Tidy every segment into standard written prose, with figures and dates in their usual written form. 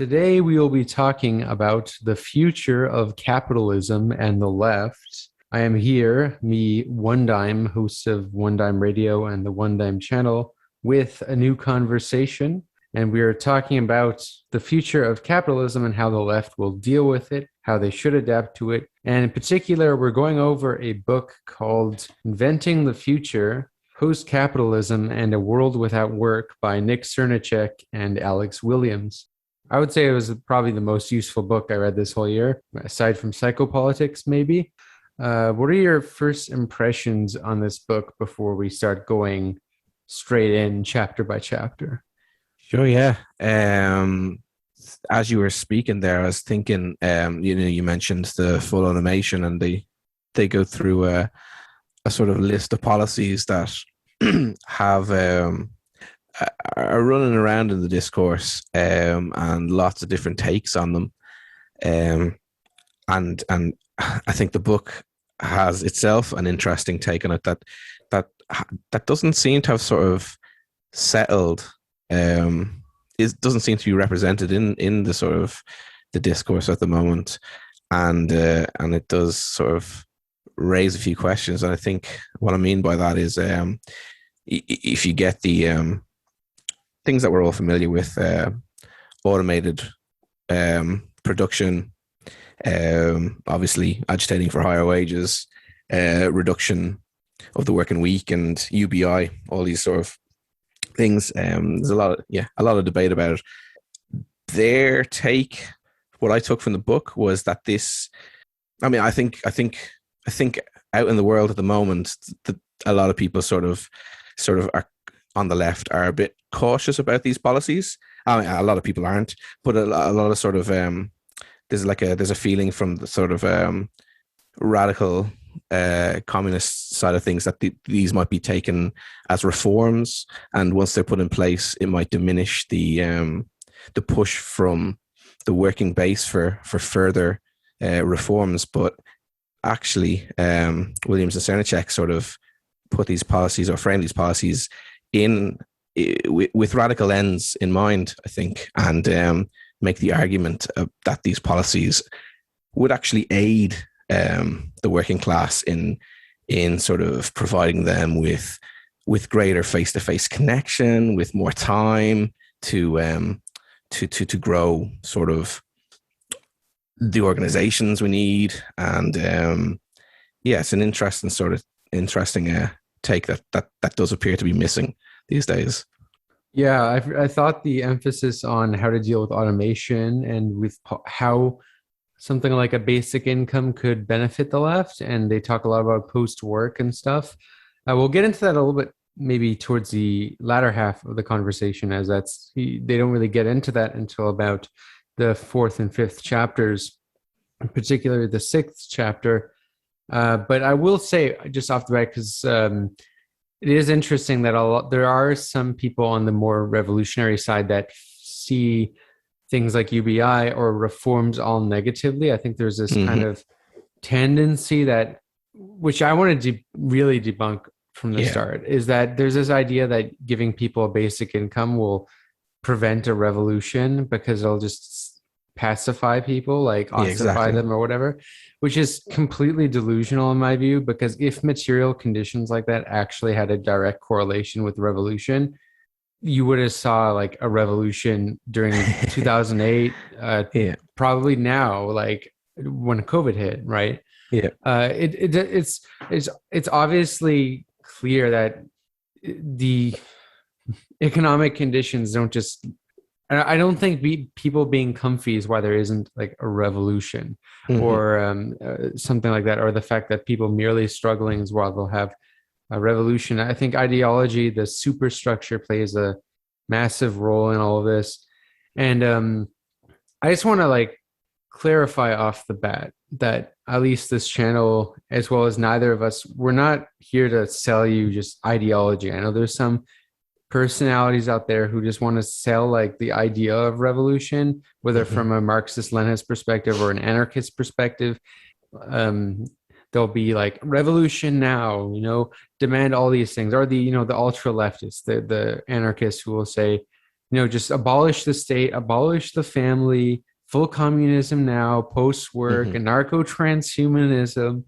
Today we will be talking about the future of capitalism and the left. I am here, me, One Dime, host of One Dime Radio and the One Dime channel, with a new conversation. And we are talking about the future of capitalism and how the left will deal with it, how they should adapt to it. And in particular, we're going over a book called Inventing the Future, Post-Capitalism and a World Without Work by Nick Srnicek and Alex Williams. I would say it was probably the most useful book I read this whole year, aside from Psychopolitics, maybe. What are your first impressions on this book before we start going straight in chapter by chapter? Sure, yeah. As you were speaking there, I was thinking, you mentioned the full automation, and they go through a sort of list of policies that have are running around in the discourse, and lots of different takes on them. And I think the book has itself an interesting take on it that doesn't seem to have sort of settled. It doesn't seem to be represented in the sort of the discourse at the moment, and it does sort of raise a few questions. And I think what I mean by that is, if you get the things that we're all familiar with, automated production, obviously agitating for higher wages, reduction of the working week, and UBI, all these sort of things. There's a lot of debate about it. Their take, what I took from the book, was that this. I mean, I think out in the world at the moment, that a lot of people sort of are on the left are a bit cautious about these policies. I mean, a lot of people aren't, but a lot of sort of there's a feeling from the sort of radical communist side of things that these might be taken as reforms, and once they're put in place, it might diminish the push from the working base for further reforms. But actually, Williams and Srnicek sort of put these policies, or frame these policies, in with radical ends in mind, I think, and make the argument that these policies would actually aid the working class in sort of providing them with greater face-to-face connection, with more time to grow sort of the organizations we need. And it's an interesting take that does appear to be missing these days. Yeah, I thought the emphasis on how to deal with automation and with how something like a basic income could benefit the left, and they talk a lot about post-work and stuff. We'll get into that a little bit maybe towards the latter half of the conversation, as they don't really get into that until about the fourth and fifth chapters, particularly the sixth chapter. But I will say just off the bat, because it is interesting that there are some people on the more revolutionary side that see things like UBI or reforms all negatively. I think there's this kind of tendency which I want to really debunk from the start, is that there's this idea that giving people a basic income will prevent a revolution because it'll just pacify people, like ossify them or whatever, which is completely delusional in my view, because if material conditions like that actually had a direct correlation with revolution, you would have saw like a revolution during 2008, probably now, like when COVID hit, right? Yeah. It's obviously clear that the economic conditions don't just, I don't think people being comfy is why there isn't like a revolution or something like that, or the fact that people merely struggling is why they'll have a revolution. I think ideology, the superstructure, plays a massive role in all of this. And I just want to like clarify off the bat that at least this channel, as well as neither of us, we're not here to sell you just ideology. I know there's some personalities out there who just want to sell like the idea of revolution, whether from a Marxist-Leninist perspective or an anarchist perspective. They'll be like, revolution now, demand all these things, or the ultra leftists, the anarchists who will say just abolish the state, abolish the family, full communism now, post-work, Hmm. anarcho-transhumanism.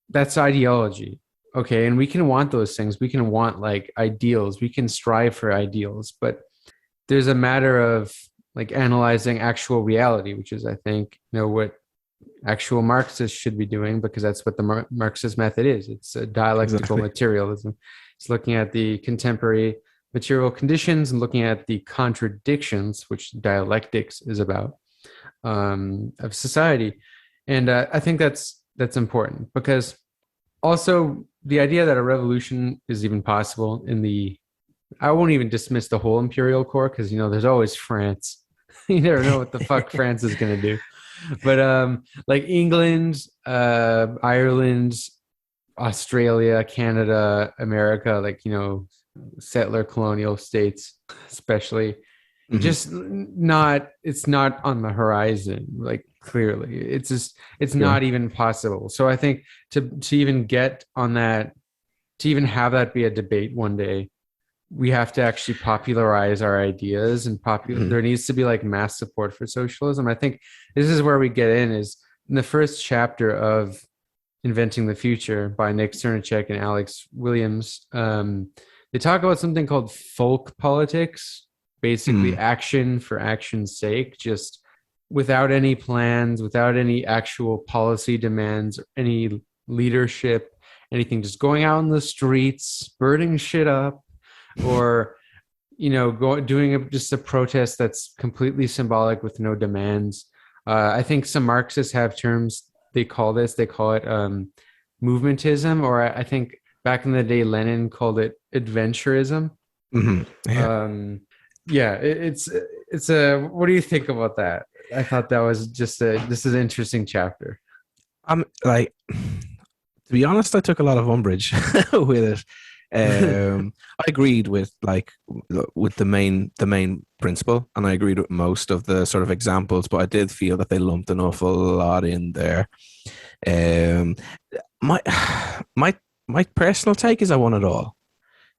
That's ideology. Okay. And we can want those things. We can want like ideals. We can strive for ideals, but there's a matter of like analyzing actual reality, which is, I think, what actual Marxists should be doing, because that's what the Marxist method is. It's a dialectical Exactly. materialism. It's looking at the contemporary material conditions and looking at the contradictions, which dialectics is about, of society. And I think that's important, because also the idea that a revolution is even possible in the I won't even dismiss the whole imperial core, because there's always France. You never know what the fuck France is going to do. But like England, Ireland, Australia, Canada, America, like settler colonial states, especially, Hmm. just not it's not on the horizon, like, clearly it's Sure. not even possible. So I think to even get on that, to even have that be a debate one day, we have to actually popularize our ideas, and Hmm. there needs to be like mass support for socialism. I think this is where we get in, is in the first chapter of Inventing the Future by Nick Srnicek and Alex Williams. They talk about something called folk politics, basically Mm. action for action's sake, just without any plans, without any actual policy demands, any leadership, anything, just going out in the streets, burning shit up, or doing just a protest that's completely symbolic with no demands. I think some Marxists have terms they call this. They call it movementism, or I think back in the day Lenin called it adventurism. Hmm. Yeah. Um, yeah, it's a. What do you think about that? I thought that was just this is an interesting chapter. I'm like, to be honest, I took a lot of umbrage with it. I agreed with with the main principle, and I agreed with most of the sort of examples, but I did feel that they lumped an awful lot in there. Um, my my my personal take is I want it all.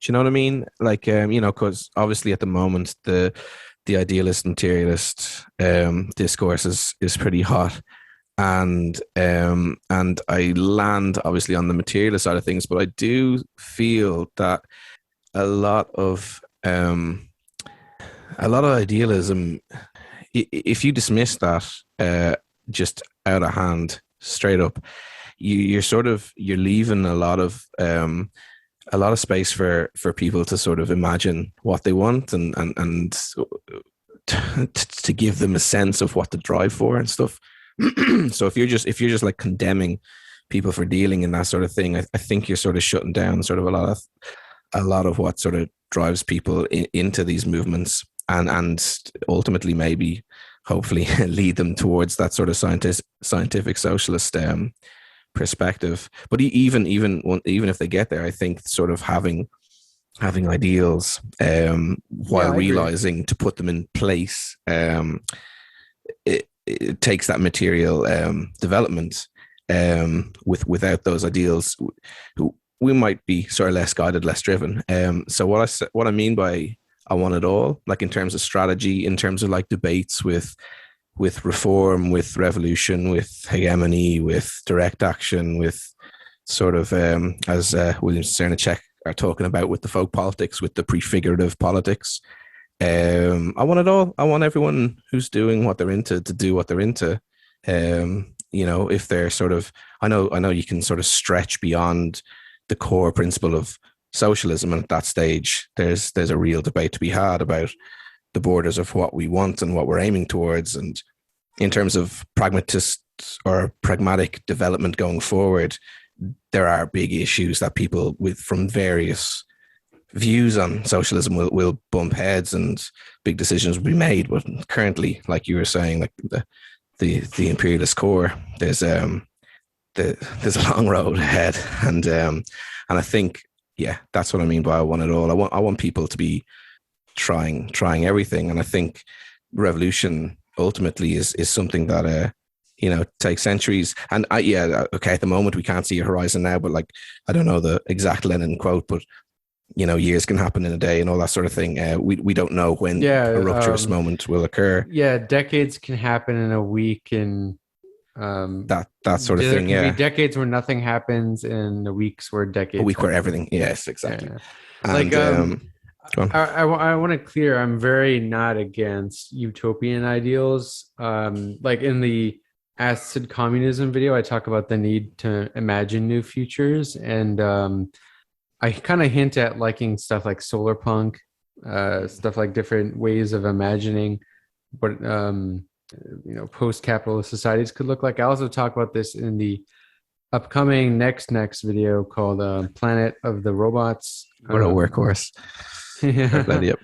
Do you know what I mean? Like, because obviously at the moment the idealist materialist discourse is pretty hot, and I land obviously on the materialist side of things, but I do feel that a lot of um, a lot of idealism, if you dismiss that just out of hand, straight up, you're leaving a lot of space for people to sort of imagine what they want, and to give them a sense of what to drive for and stuff. So if you're just like condemning people for dealing in that sort of thing, I think you're sort of shutting down sort of a lot of what sort of drives people into these movements, and ultimately maybe hopefully lead them towards that sort of scientific socialist perspective. But even if they get there, I think sort of having ideals Yeah, while I agree. realizing to put them in place, it takes that material development. Without those ideals, we might be sort of less guided, less driven. So what I mean by I want it all, like in terms of strategy, in terms of like debates with reform, with revolution, with hegemony, with direct action, with sort of as Williams Srnicek are talking about, with the folk politics, with the prefigurative politics. I want it all. I want everyone who's doing what they're into to do what they're into. If they're sort of, I know you can sort of stretch beyond the core principle of socialism, and at that stage, there's a real debate to be had about the borders of what we want and what we're aiming towards, and in terms of pragmatist or pragmatic development going forward, there are big issues that people with from various views on socialism will bump heads, and big decisions will be made. But currently, like you were saying, like the imperialist core, there's a long road ahead, and I think, yeah, that's what I mean by I want it all. I want people to be trying everything, and I think revolution ultimately is something that takes centuries. And okay, at the moment we can't see a horizon now, but like, I don't know the exact Lenin quote, but years can happen in a day and all that sort of thing. We don't know when a rupturous moment will occur. Yeah, decades can happen in a week, and that sort of there thing. can Yeah, be decades where nothing happens, and the weeks where decades. a week where happen. everything. Yes, exactly. Yeah. Like Go on. I want to clear. I'm very not against utopian ideals. Like in the acid communism video, I talk about the need to imagine new futures, and I kind of hint at liking stuff like solar punk, stuff like different ways of imagining what post-capitalist societies could look like. I also talk about this in the upcoming next video called Planet of the Robots. What a workhorse. Yeah. Bloody up.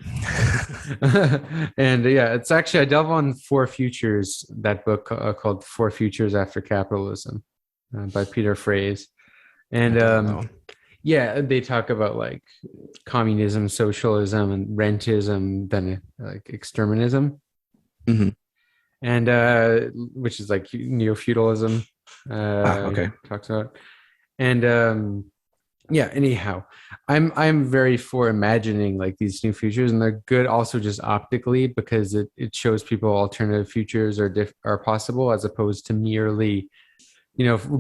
And yeah, it's actually, I delve on Four Futures, that book called Four Futures After Capitalism by Peter Fraze. And yeah, they talk about like communism, socialism, and rentism, then like exterminism. Mm-hmm. And which is like neo-feudalism. Okay. Talks about. And yeah, anyhow, I'm very for imagining like these new futures, and they're good also just optically because it shows people alternative futures are possible, as opposed to merely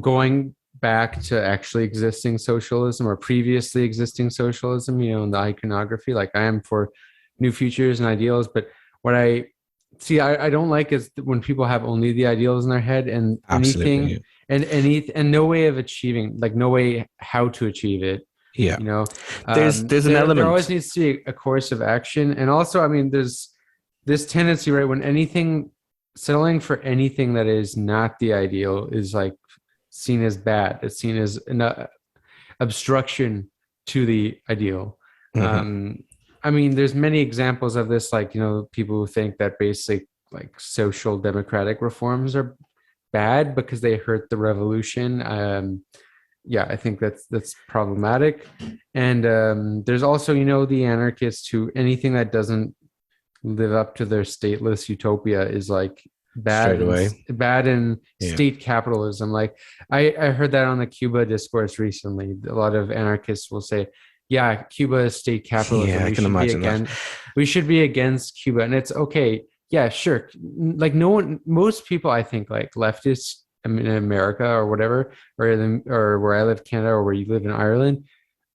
going back to actually existing socialism or previously existing socialism, in the iconography. Like, I am for new futures and ideals, but what I don't like is when people have only the ideals in their head and Absolutely. anything and no way of achieving, like no way how to achieve it. Yeah. There's an element. There always needs to be a course of action. And also, I mean, there's this tendency, right? When settling for anything that is not the ideal is like seen as bad. It's seen as an obstruction to the ideal. Mm-hmm. I mean, there's many examples of this, like, people who think that basic like social democratic reforms are bad because they hurt the revolution. Yeah, I think that's problematic. And there's also, the anarchists who anything that doesn't live up to their stateless utopia is like bad in state capitalism. Like I heard that on the Cuba discourse recently. A lot of anarchists will say, yeah, Cuba is state capitalism. Yeah, I can imagine that. We should be against Cuba. And it's okay. Yeah, sure. Like most people, I think, like leftists in America or whatever, or where I live, Canada, or where you live in Ireland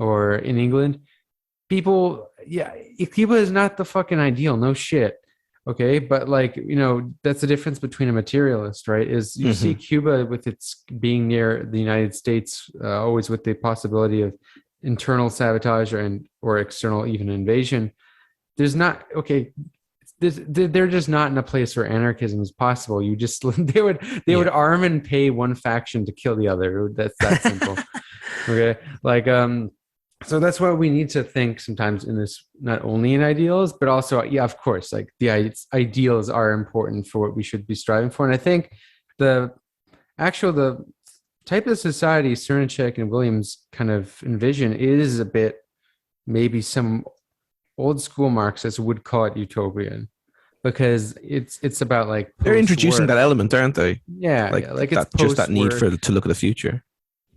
or in England, people, yeah, Cuba is not the fucking ideal. No shit. Okay. But like, that's the difference between a materialist, right? Is you see Cuba with its being near the United States, always with the possibility of internal sabotage or external even invasion. There's not, okay, they're just not in a place where anarchism is possible. You just they would arm and pay one faction to kill the other. That's that simple. Okay, like so that's what we need to think sometimes in this, not only in ideals, but also, yeah, of course, like the ideals are important for what we should be striving for. And I think the type of society Srnicek and Williams kind of envision is a bit, maybe some old school Marxists would call it utopian, because it's about like they're introducing that element, aren't they? Yeah, like it's just that need to look at the future.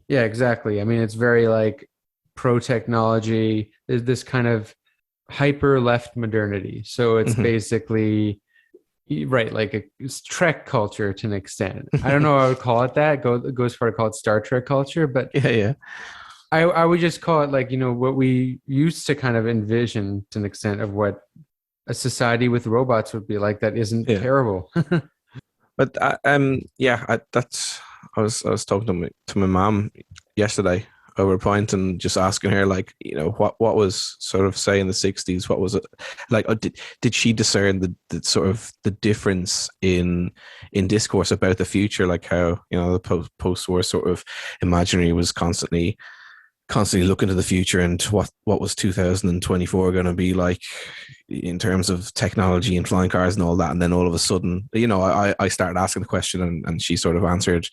Yeah, exactly. I mean, it's very like pro technology. There's this kind of hyper left modernity. So it's basically right, like it's Trek culture to an extent. I don't know what I would call it that. It goes far to call it Star Trek culture, but yeah. I would just call it like, what we used to kind of envision to an extent of what a society with robots would be like. That isn't terrible. But I was talking to my mom yesterday over a pint and just asking her, like, what was sort of, say, in the 60s, what was it like? Did she discern the sort of the difference in discourse about the future, like how the post-war sort of imaginary was constantly looking to the future and what was 2024 going to be like in terms of technology and flying cars and all that, and then all of a sudden, I started asking the question and she sort of answered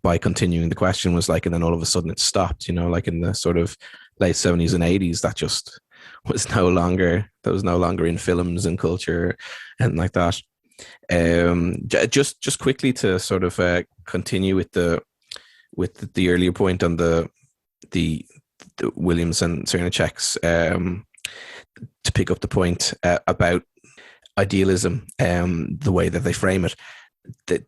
by continuing the question, was like, and then all of a sudden it stopped, like in the sort of late 70s and 80s, that just was no longer in films and culture and like that. Just quickly to sort of continue with the earlier point on the the Williams and Srnicek's, to pick up the point about idealism, the way that they frame it,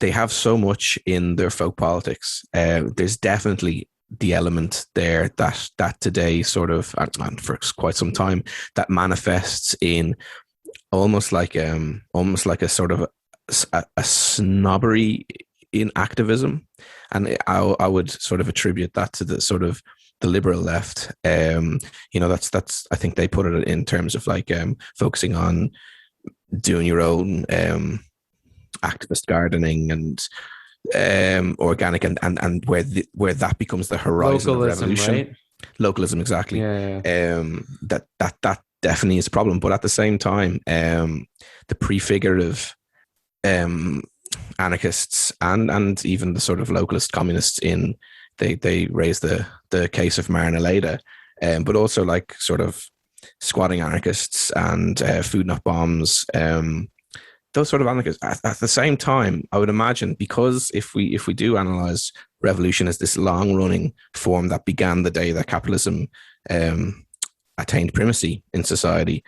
they have so much in their folk politics. There's definitely the element there that today sort of, and for quite some time, that manifests in almost like a sort of a snobbery in activism, and I would sort of attribute that to the sort of the liberal left. That's I think they put it in terms of like focusing on doing your own activist gardening and organic, and where that becomes the horizon Localism, of revolution. right? Localism, exactly. Yeah. That definitely is a problem, but at the same time, the prefigurative anarchists and even the sort of localist communists they raise the case of Marinaleda, but also like sort of squatting anarchists and food not bombs, those sort of anarchists. At the same time, I would imagine, because if we do analyze revolution as this long running form that began the day that capitalism attained primacy in society,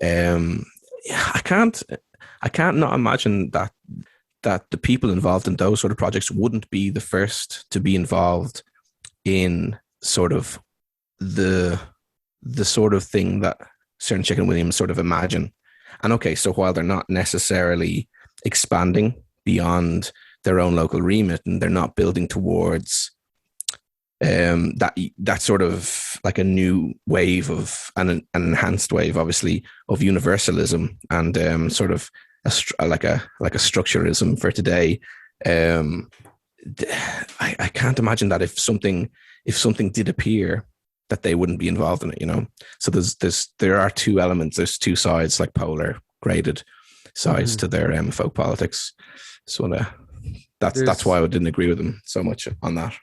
I can't not imagine that the people involved in those sort of projects wouldn't be the first to be involved in sort of the sort of thing that Srnicek and Williams sort of imagine. And okay, so while they're not necessarily expanding beyond their own local remit, and they're not building towards that sort of like a new wave of an enhanced wave, obviously, of universalism and sort of like a structuralism for today. I can't imagine that if something did appear, that they wouldn't be involved in it, So there are two elements. There's two sides, like polar graded sides to their folk politics. So that's why I didn't agree with them so much on that.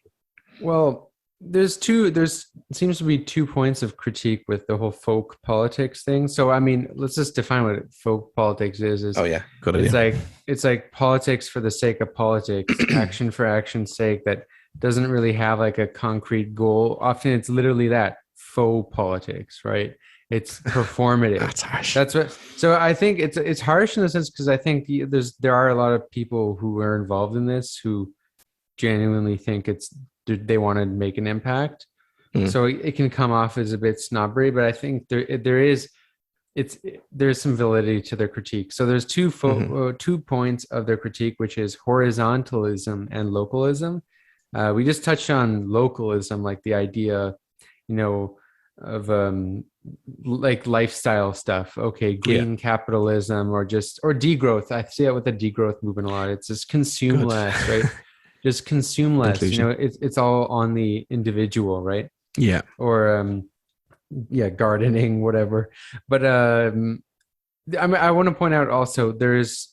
Well, there seems to be 2 points of critique with the whole folk politics thing. So I mean, let's just define what folk politics is. Oh yeah, good idea. It's like politics for the sake of politics, action for action's sake, that doesn't really have like a concrete goal. Often it's literally that, faux politics, right? It's performative. That's harsh. That's what. So I think it's harsh in the sense, because I think there are a lot of people who are involved in this who genuinely think they want to make an impact. So it can come off as a bit snobbery, but I think there's some validity to their critique. So there's 2 points of their critique, which is horizontalism and localism. We just touched on localism, like the idea, of like lifestyle stuff. Okay, green capitalism or degrowth. I see it with the degrowth movement a lot. It's just consume less, right? Just consume less. Inclusion. It's all on the individual, right? Yeah. Or gardening, whatever. But I want to point out also, there's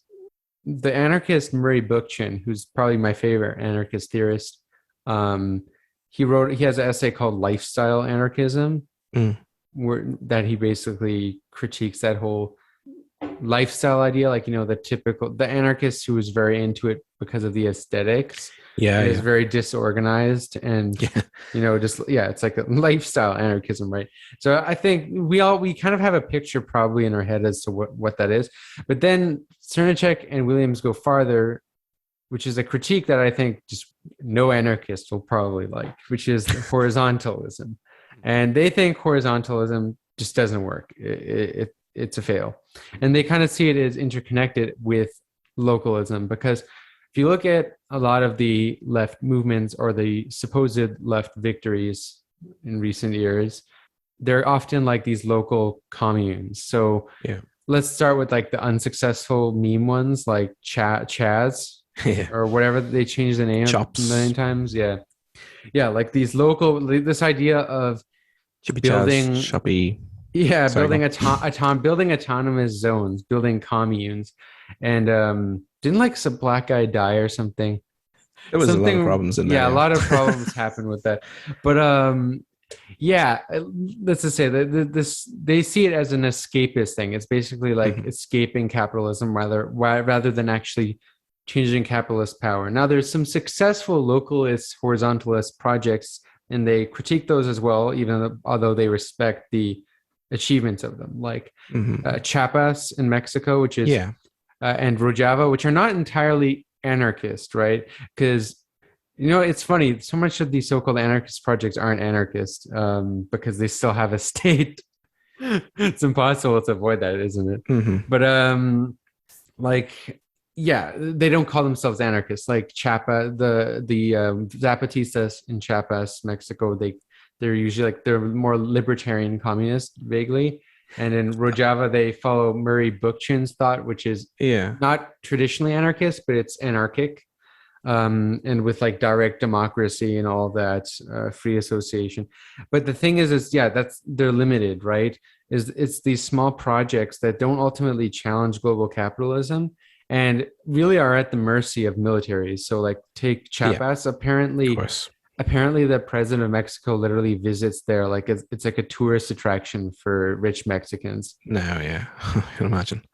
the anarchist Murray Bookchin, who's probably my favorite anarchist theorist. He has an essay called Lifestyle Anarchism, that he basically critiques that whole lifestyle idea, like, the anarchist who was very into it because of the aesthetics. Is very disorganized and it's like a lifestyle anarchism, right? So I think we kind of have a picture probably in our head as to what that is. But then Srnicek and Williams go farther, which is a critique that I think just no anarchist will probably like, which is horizontalism. And they think horizontalism just doesn't work. It's a fail. And they kind of see it as interconnected with localism, because if you look at a lot of the left movements or the supposed left victories in recent years, they're often like these local communes. So let's start with like the unsuccessful meme ones, like Chaz or whatever they changed the name Chops. a million times. Like these local, this idea of building Shoppy. Building autonomous zones, building communes, and didn't like some black guy die or something? There was a lot of problems in there. Yeah, a lot of problems happened with that. But let's just say that they see it as an escapist thing. It's basically like escaping capitalism rather than actually changing capitalist power. Now, there's some successful localist, horizontalist projects and they critique those as well, although they respect the achievements of them, like Chiapas in Mexico, which is Yeah. and Rojava, which are not entirely anarchist, right? Because it's funny. So much of these so-called anarchist projects aren't anarchist because they still have a state. It's impossible to avoid that, isn't it? But like, yeah, they don't call themselves anarchists. Like the Zapatistas in Chiapas, Mexico, they're usually like they're more libertarian communist, vaguely. And in Rojava, they follow Murray Bookchin's thought, which is not traditionally anarchist, but it's anarchic. And with like direct democracy and all that, free association. But the thing is they're limited, right? It's these small projects that don't ultimately challenge global capitalism and really are at the mercy of militaries. So like take Chiapas, apparently the president of Mexico literally visits there. Like it's like a tourist attraction for rich Mexicans. No, yeah, I can imagine.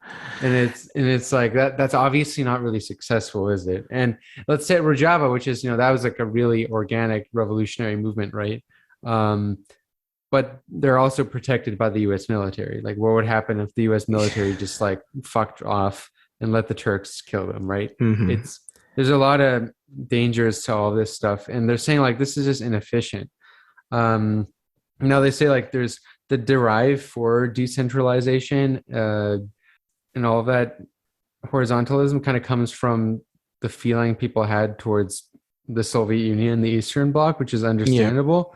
And it's like that's obviously not really successful, is it? And let's say Rojava, which is, that was like a really organic revolutionary movement, right? But they're also protected by the US military. Like what would happen if the US military just like fucked off and let the Turks kill them, right? There's a lot of dangers to all this stuff. And they're saying like this is just inefficient. Now they say like there's the derive for decentralization and all of that. Horizontalism kind of comes from the feeling people had towards the Soviet Union, the Eastern Bloc, which is understandable.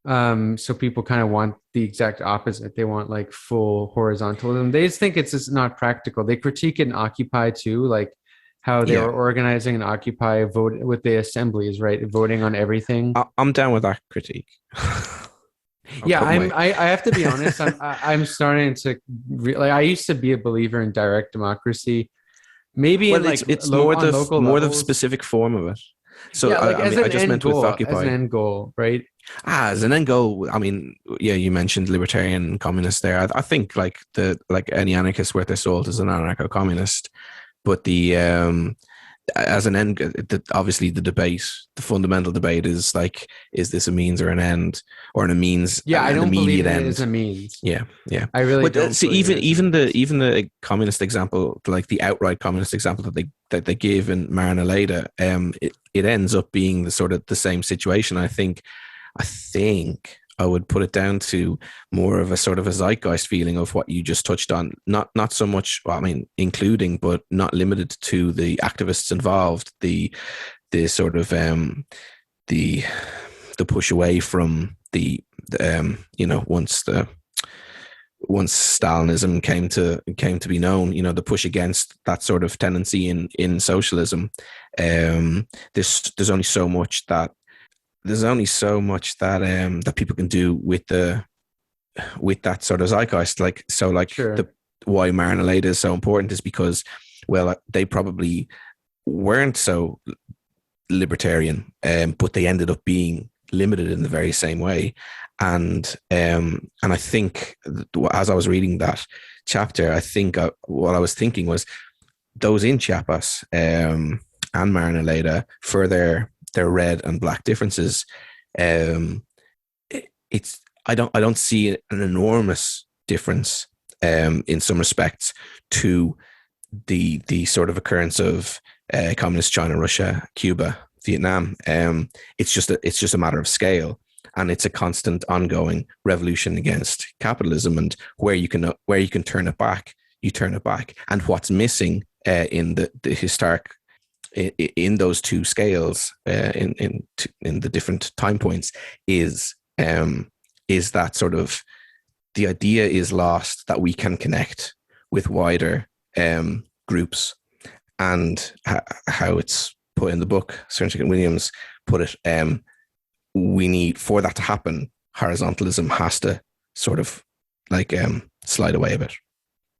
So people kind of want the exact opposite. They want like full horizontalism. They just think it's just not practical. They critique it in Occupy too, like how they were organizing and Occupy vote with the assemblies, right? Voting on everything. I'm down with that critique. I have to be honest. I'm starting to I used to be a believer in direct democracy. Maybe it's more the specific form of it. So I just meant with Occupy as an end goal, right? As an end goal, I mean, you mentioned libertarian communist there. I think like any anarchist worth their salt is an anarcho-communist. But as an end, obviously the fundamental debate is like, is this a means or an end, or a means? I don't believe it is a means. Yeah. I really don't. See, even the communist example, like the outright communist example that they give in Maranelada, it ends up being the same situation. I think I would put it down to more of a sort of a zeitgeist feeling of what you just touched on. Not so much, including, but not limited to the activists involved. The sort of the push away from once Stalinism came to be known, the push against that sort of tendency in socialism. There's only so much that. That people can do with that sort of zeitgeist. Why Maranelada is so important is because, they probably weren't so libertarian, but they ended up being limited in the very same way. And I think as I was reading that chapter, I think what I was thinking was those in Chiapas and Maranelada, for their red and black differences, I don't see an enormous difference in some respects to the sort of occurrence of communist China, Russia, Cuba, Vietnam. It's just a matter of scale, and it's a constant ongoing revolution against capitalism, and where you can turn it back, you turn it back. And what's missing in the historic in those two scales, in the different time points, is that sort of, the idea is lost that we can connect with wider groups, and how it's put in the book, Srnicek and Williams put it. We need, for that to happen, horizontalism has to sort of slide away a bit.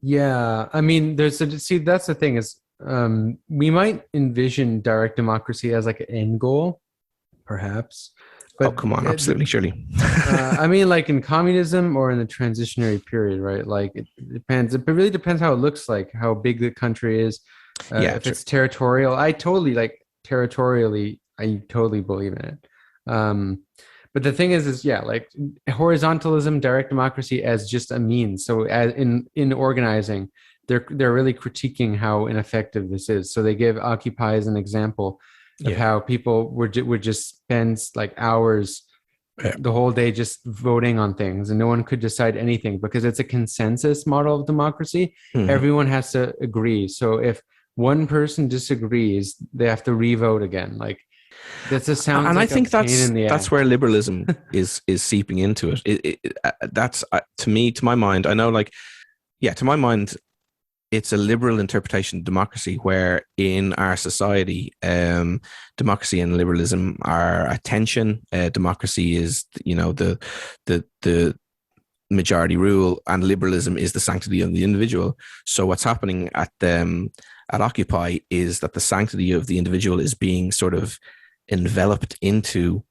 Yeah, I mean, that's the thing is. We might envision direct democracy as like an end goal, perhaps. But come on, absolutely, surely. I mean, like in communism or in the transitionary period, right? Like it depends. It really depends how it looks like, how big the country is. If it's territorial, I totally believe in it. But the thing is yeah, like horizontalism, direct democracy as just a means. So as in organizing, they're really critiquing how ineffective this is. So they give Occupy as an example of Yeah. how people would just spend like hours Yeah. the whole day just voting on things, and no one could decide anything because it's a consensus model of democracy. Mhm. Everyone has to agree. So if one person disagrees, they have to revote again. Like that just sounds And I like a think pain in the that's where ass. liberalism is seeping into it. That's to me, to my mind. I know, like, yeah, to my mind, it's a liberal interpretation of democracy, where in our society, democracy and liberalism are a tension. Democracy is, the majority rule, and liberalism is the sanctity of the individual. So what's happening at Occupy is that the sanctity of the individual is being sort of enveloped into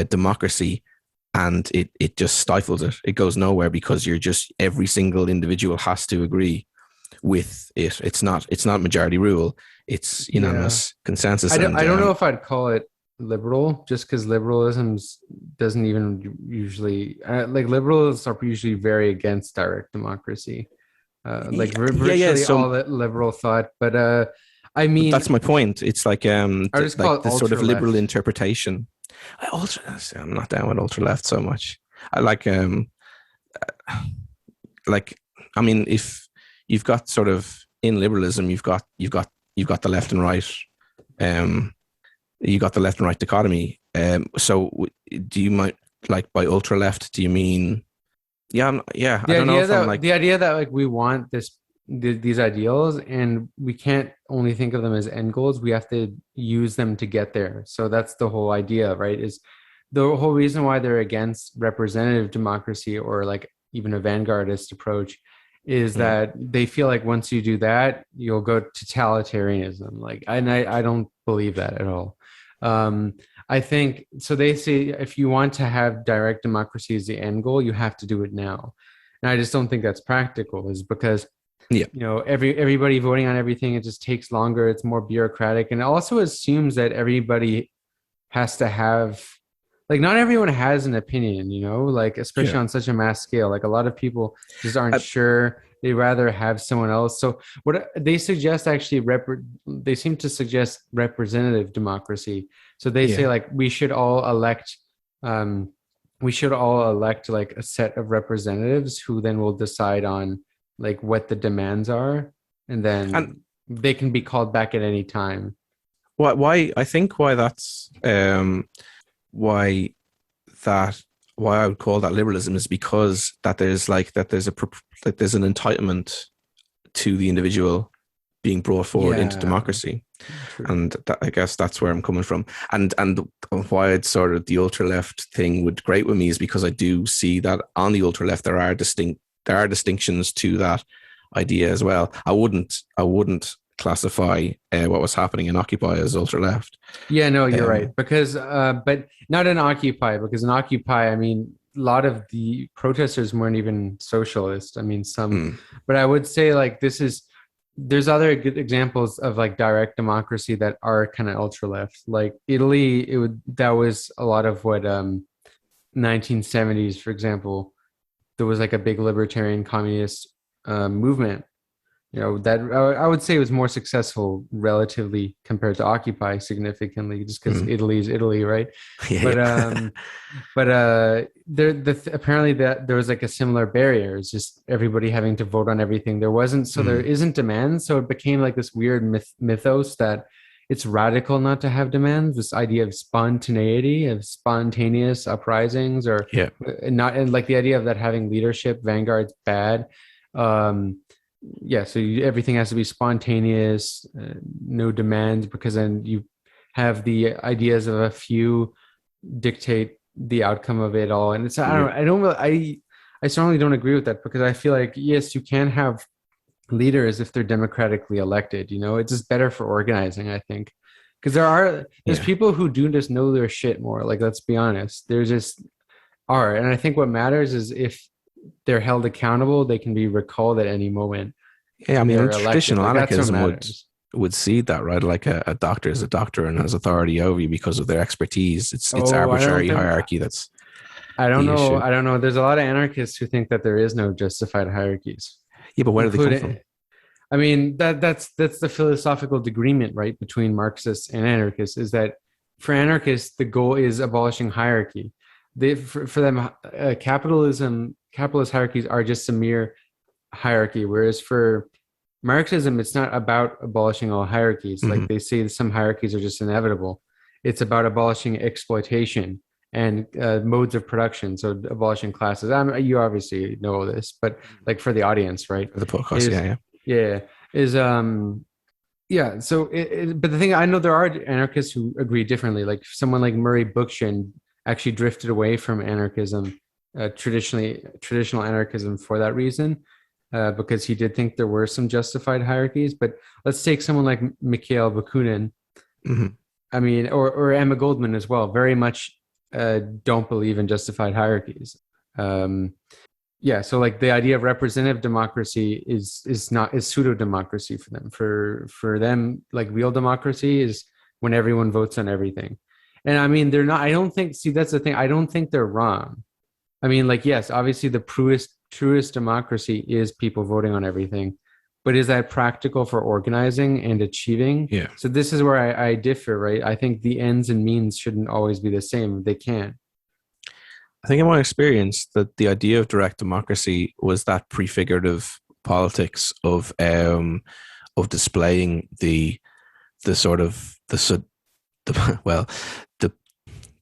democracy, and it just stifles it. It goes nowhere because every single individual has to agree with it. It's not majority rule. It's Yeah. unanimous consensus. I And don't know if I'd call it liberal just because liberalism doesn't even usually like liberals are usually very against direct democracy. Like yeah, yeah. virtually So all that liberal thought. But I but mean, that's my point. It's like I would just call it the sort of ultra liberal left. interpretation. I'm not down with ultra left so much. I like I mean, if you've got sort of in liberalism, you've got the left and right. Um, you got the left and right dichotomy. So do you might like by ultra left? Do you mean? Yeah, yeah. I don't know if I'm like. The idea that like we want these ideals and we can't only think of them as end goals, we have to use them to get there. So that's the whole idea, right? Is the whole reason why they're against representative democracy or like even a vanguardist approach is Mm, that they feel like once you do that, you'll go totalitarianism. Like, and I don't believe that at all. Um, I think so. They say if you want to have direct democracy as the end goal, you have to do it now. And I just don't think that's practical, is because yeah, everybody voting on everything, it just takes longer, it's more bureaucratic, and it also assumes that everybody has to have like not everyone has an opinion, like especially yeah. on such a mass scale. Like a lot of people just aren't Uh, sure. They rather have someone else. So what they suggest actually they seem to suggest representative democracy. So they say yeah. like um we should all elect like a set of representatives who then will decide on like what the demands are, and And then they can be called back at any time. why I think why that's why that why I would call that liberalism is because that there's an entitlement to the individual being brought forward into Yeah, democracy, true. and I guess that's where I'm coming from. And why I'd sort of the ultra left thing would grate with me is because I do see that on the ultra left there are distinctions to that idea as well. I wouldn't classify what was happening in Occupy as ultra left. Yeah, no, you're right. Um, Because, but not in Occupy, because in Occupy, I mean, a lot of the protesters weren't even socialist. I mean, some, mm, but I would say like there's other good examples of like direct democracy that are kind of ultra left. Like Italy, that was a lot of what 1970s, for example, there was like a big libertarian communist movement, that I would say was more successful relatively compared to Occupy significantly, just because mm, Italy's Italy, right? yeah, But yeah. apparently that there was like a similar barrier. It's just everybody having to vote on everything. There Mm, isn't demand, so it became like this weird mythos that it's radical not to have demands. This idea of spontaneity, of spontaneous uprisings, or yeah. not, and like the idea of that having leadership, vanguard's bad. Um, yeah, so everything has to be spontaneous, no demands, because then you have the ideas of a few dictate the outcome of it all. And it's Yeah. I don't really I certainly don't agree with that, because I feel like yes, you can have leaders if they're democratically elected. It's just better for organizing, I think, because there's Yeah. people who do just know their shit more. Like, let's be honest, there's just are. And I think what matters is if they're held accountable, they can be recalled at any moment Yeah. I and mean, they're elected. traditional Like, that's what anarchism would matters. would see that, right? Like a doctor is a doctor and has authority over you because of their expertise. It's Oh, I don't arbitrary think hierarchy that's I don't the know. issue. I don't know. There's a lot of anarchists who think that there is no justified hierarchies, Yeah, but where do they come including from? I mean that's the philosophical agreement, right, between Marxists and anarchists is that for anarchists the goal is abolishing hierarchy. For them, capitalist hierarchies are just a mere hierarchy, whereas for Marxism, it's not about abolishing all hierarchies. Hmm. Like they say, some hierarchies are just inevitable. It's about abolishing exploitation and modes of production. So abolishing classes. You obviously know this, but like for the audience, right? The podcast, yeah, Is yeah. yeah is yeah. So but the thing I know there are anarchists who agree differently. Like someone like Murray Bookchin actually drifted away from anarchism, traditional anarchism for that reason because he did think there were some justified hierarchies. But let's take someone like Mikhail Bakunin. Hmm. I mean, or Emma Goldman as well. Very much don't believe in justified hierarchies. Um, yeah, so like the idea of representative democracy is pseudo democracy for them. For them, like real democracy is when everyone votes on everything. And I mean, they're not. I don't think. See, that's the thing. I don't think they're wrong. I mean, like, yes, obviously the truest democracy is people voting on everything, but is that practical for organizing and achieving? Yeah. So this is where I differ, right? I think the ends and means shouldn't always be the same. They can't. I think in my experience that the idea of direct democracy was that prefigurative politics of displaying the sort of the well the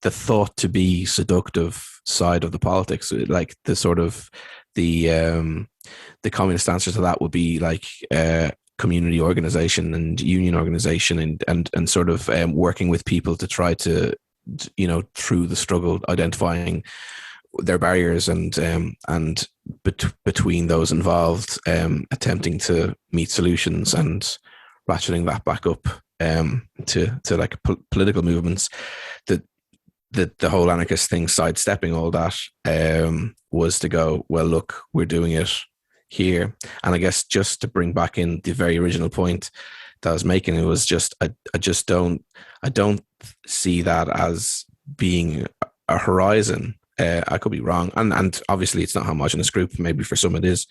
the thought to be seductive side of the politics, like the sort of the communist answer to that would be like community organization and union organization and sort of working with people to try to, you know, through the struggle identifying their barriers and between those involved, attempting to meet solutions and ratcheting that back up to like political movements. That the whole anarchist thing, sidestepping all that, was to go, well, look, we're doing it here. And I guess just to bring back in the very original point that I was making, it was just I don't see that as being a horizon. I could be wrong, and obviously it's not a homogenous group. Maybe for some it is,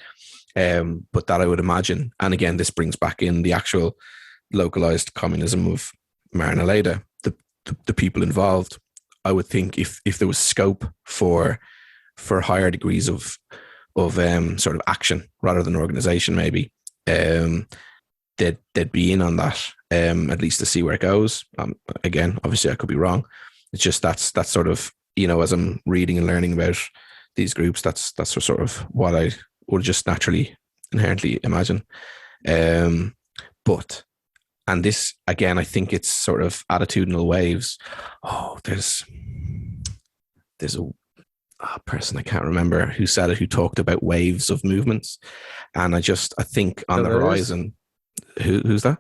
but that I would imagine. And again, this brings back in the actual localized communism of Marina Leda, the people involved. I would think if there was scope for higher degrees of sort of action rather than organization, maybe they'd be in on that, at least to see where it goes. Again, obviously I could be wrong. It's just that's sort of, you know, as I'm reading and learning about these groups, that's sort of what I would just naturally inherently imagine. But and this again, I think it's sort of attitudinal waves. Oh, there's a person I can't remember who said it, who talked about waves of movements, and I think on the horizon. Who's that?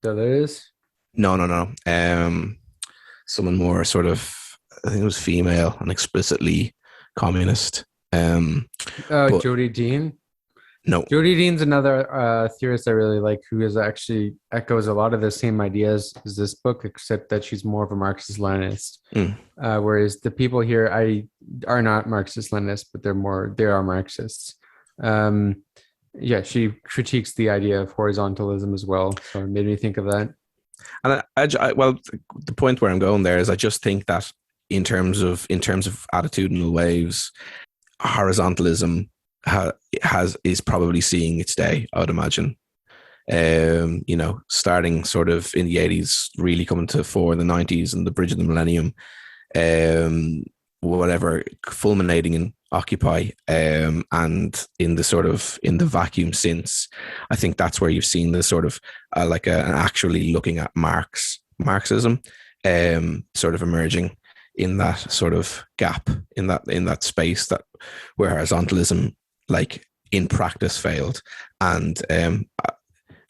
So there is. No. Someone more sort of, I think it was female and explicitly communist. Jodie Dean. No. Jodie Dean's another theorist I really like, who is actually echoes a lot of the same ideas as this book, except that she's more of a Marxist-Leninist. Whereas the people here are not Marxist-Leninists, but they are Marxists. Yeah, she critiques the idea of horizontalism as well, so it made me think of that. And well, the point where I'm going there is I just think that in terms of attitudinal waves, horizontalism is probably seeing its day, I would imagine. You know, starting sort of in the 80s, really coming to fore in the 90s and the bridge of the millennium, whatever, fulminating in Occupy, and in the vacuum since. I think that's where you've seen the sort of like an actually looking at Marxism, sort of emerging in that sort of gap, in that space that where horizontalism, like in practice, failed. And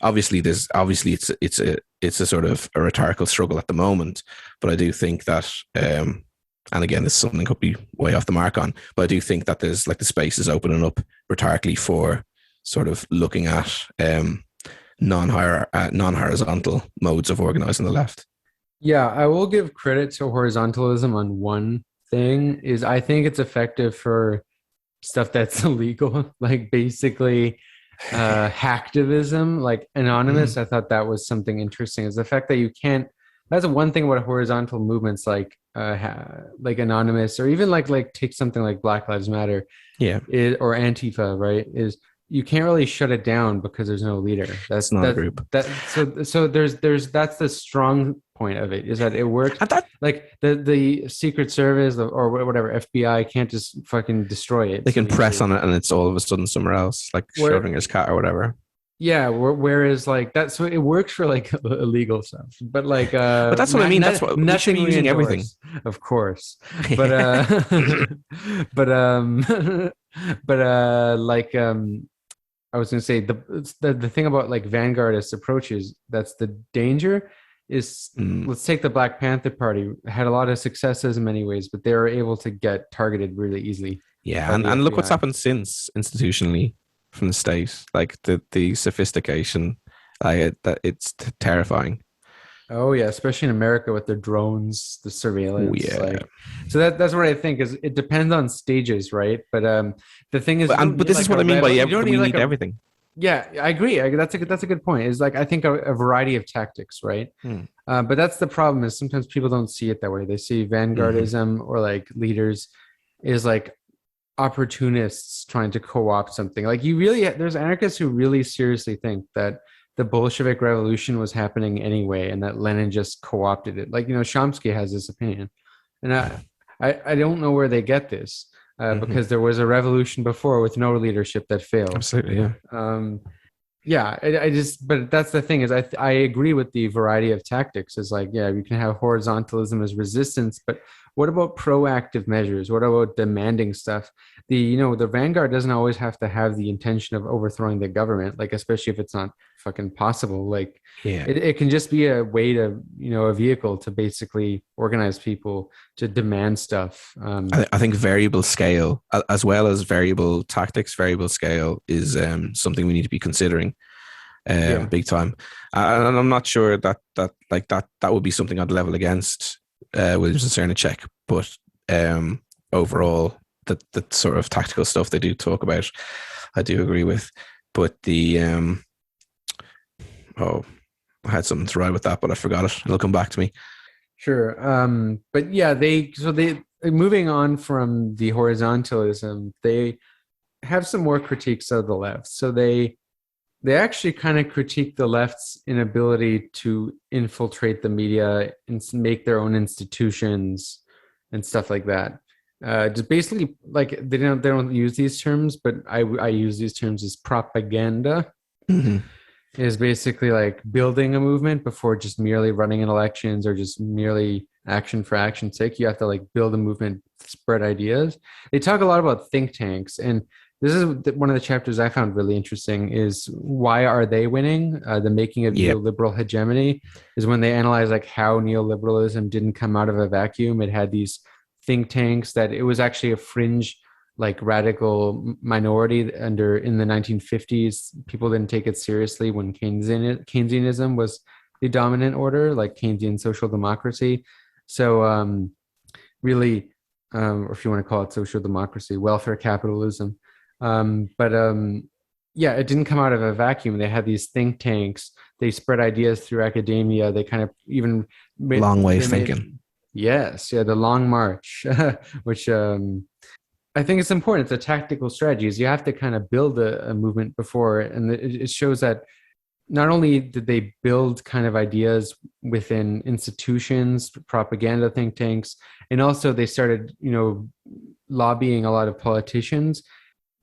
obviously it's a sort of a rhetorical struggle at the moment, but I do think that and again, this is something I could be way off the mark on, but I do think that there's like the space is opening up rhetorically for sort of looking at non-horizontal modes of organizing the left. Yeah, I will give credit to horizontalism on one thing is I think it's effective for stuff that's illegal, like basically hacktivism, like anonymous. I thought that was something interesting is the fact that you can't that's one thing about horizontal movements like anonymous or even like take something like Black Lives Matter Yeah, or Antifa, right? Is you can't really shut it down because there's no leader. it's not a group. So there's that's the strong point of it is that it works. And that Like the Secret Service or whatever FBI can't just fucking destroy it. they so can press on it and it's all of a sudden somewhere else, like Where Schrodinger's cat or whatever. yeah, whereas like that, so it works for like illegal stuff, but like But that's what I mean. That's what we should be using everything. of course. But but like I was gonna say the thing about like vanguardist approaches that's the danger is let's take the Black Panther Party had a lot of successes in many ways, but they were able to get targeted really easily. Yeah, and look what's happened since institutionally from the state, like the sophistication, that it's terrifying. Oh yeah, especially in America with the drones, the surveillance. Oh, yeah. Like, so that's what I think is it depends on stages, right? But the thing is, But this is what I mean by we need everything. Yeah, I agree. That's a good point. Is like I think a variety of tactics, right? But that's the problem is sometimes people don't see it that way. They see vanguardism or like leaders is like opportunists trying to co-opt something. Like there's anarchists who really seriously think that the Bolshevik Revolution was happening anyway, and that Lenin just co-opted it. Like Chomsky has this opinion, and I don't know where they get this because there was a revolution before with no leadership that failed. Absolutely, yeah. Yeah, but that's the thing is I agree with the variety of tactics. Is like you can have horizontalism as resistance, but what about proactive measures? What about demanding stuff? The vanguard doesn't always have to have the intention of overthrowing the government, like especially if it's not fucking possible. Like it can just be a way to a vehicle to basically organize people to demand stuff. I think variable scale as well as variable tactics, variable scale is something we need to be considering big time. And I'm not sure that would be something I'd level against Williams and Srnicek, but overall the sort of tactical stuff they do talk about I do agree with. But I had something to write with that, but I forgot it. It'll come back to me. Sure. But yeah, they moving on from the horizontalism, they have some more critiques of the left. So they actually kind of critique the left's inability to infiltrate the media and make their own institutions and stuff like that. Just basically, like they don't use these terms, but I use these terms as propaganda. Is basically like building a movement before just merely running in elections or just merely action for action's sake. You have to like build a movement, spread ideas. They talk a lot about think tanks, and this is one of the chapters I found really interesting is why are they winning? The making of neoliberal hegemony is when they analyze like how neoliberalism didn't come out of a vacuum. It had these think tanks that it was actually a fringe, like radical minority in the 1950s. People didn't take it seriously when Keynesianism was the dominant order, like Keynesian social democracy. So really, or if you want to call it social democracy, welfare capitalism. It didn't come out of a vacuum. They had these think tanks. They spread ideas through academia. They kind of even long way of thinking. The long march, which I think it's important. It's a tactical strategy. You have to kind of build a movement before, and it shows that not only did they build kind of ideas within institutions, propaganda think tanks, and also they started, lobbying a lot of politicians.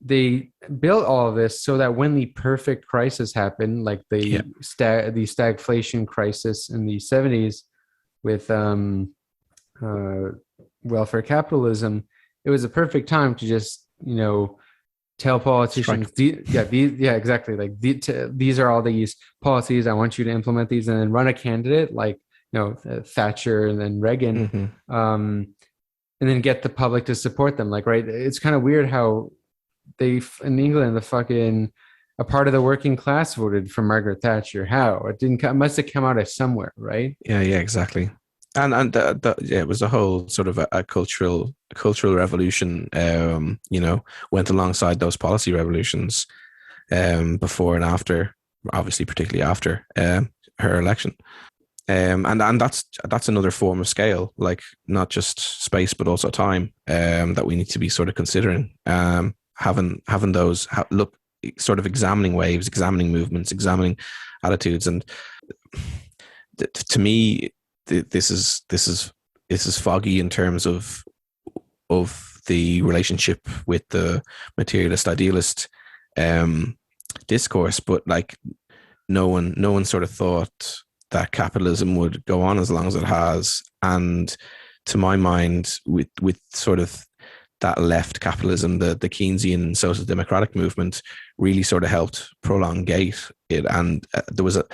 They built all of this so that when the perfect crisis happened, like the stagflation crisis in the 70s with welfare capitalism, it was a perfect time to just tell politicians exactly, like these are all these policies, I want you to implement these, and then run a candidate like Thatcher and then Reagan, and then get the public to support them. Like, right, it's kind of weird how in England the fucking a part of the working class voted for Margaret Thatcher. How? It must have come out of somewhere, right? Yeah, yeah, exactly. And yeah, it was a whole sort of a cultural revolution. Went alongside those policy revolutions before and after, obviously, particularly after her election. And that's another form of scale, like not just space but also time, that we need to be sort of considering. Having those look, sort of examining waves, examining movements, examining attitudes, and to me, this is foggy in terms of the relationship with the materialist idealist discourse, but like no one sort of thought that capitalism would go on as long as it has. And to my mind, with sort of that left capitalism, the Keynesian social democratic movement really sort of helped prolongate it. And there was a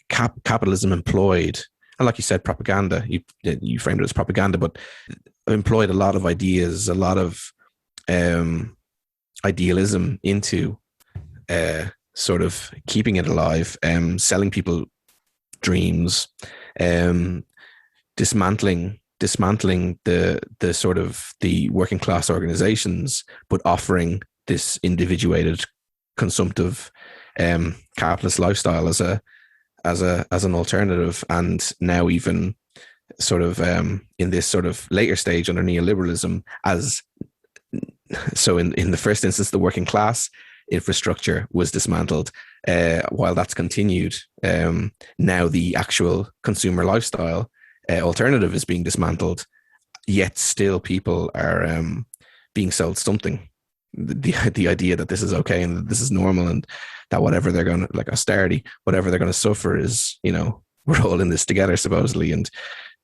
capitalism employed, and like you said, propaganda, you framed it as propaganda, but employed a lot of ideas, a lot of idealism into sort of keeping it alive, selling people dreams, dismantling the sort of the working class organizations, but offering this individuated consumptive capitalist lifestyle as an alternative. And now even sort of in this sort of later stage under neoliberalism, so in the first instance, the working class infrastructure was dismantled. While that's continued, now the actual consumer lifestyle alternative is being dismantled, yet still people are being sold something. The idea that this is okay and that this is normal, and that whatever they're going to, like austerity, whatever they're going to suffer is, we're all in this together supposedly, and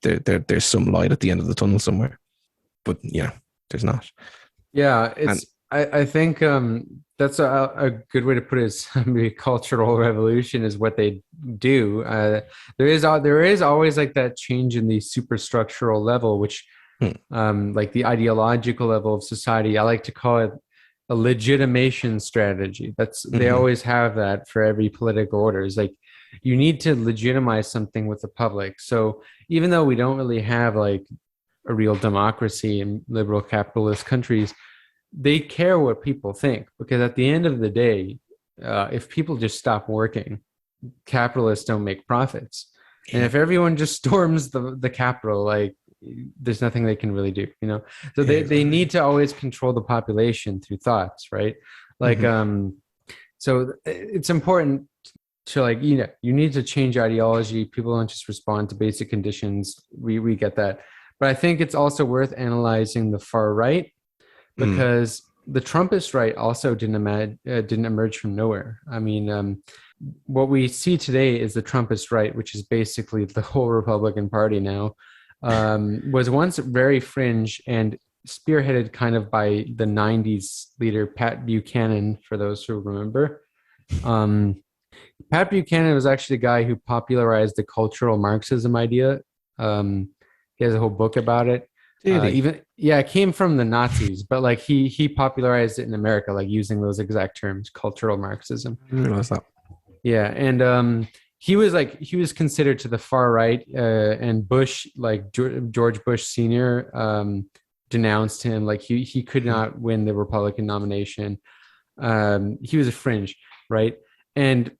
there's some light at the end of the tunnel somewhere. But there's not. Yeah, I think that's a good way to put it. Is the cultural revolution is what they do. There is always like that change in the superstructural level, which like the ideological level of society. I like to call it a legitimation strategy. They always have that for every political order. It's like you need to legitimize something with the public. So even though we don't really have like a real democracy in liberal capitalist countries, they care what people think, because at the end of the day, if people just stop working, capitalists don't make profits. And if everyone just storms the capital, like there's nothing they can really do, So they need to always control the population through thoughts, right? Like, so it's important to like, you need to change ideology. People don't just respond to basic conditions. We get that. But I think it's also worth analyzing the far right, because the Trumpist right also didn't emerge from nowhere. I mean, what we see today is the Trumpist right, which is basically the whole Republican Party now, was once very fringe and spearheaded kind of by the 90s leader, Pat Buchanan, for those who remember. Pat Buchanan was actually the guy who popularized the cultural Marxism idea. He has a whole book about it. It came from the Nazis, but like he popularized it in America, like using those exact terms, cultural Marxism. I didn't realize that. Yeah, and he was considered to the far right, and Bush, like George Bush Sr., denounced him. Like he could not win the Republican nomination. He was a fringe, right? And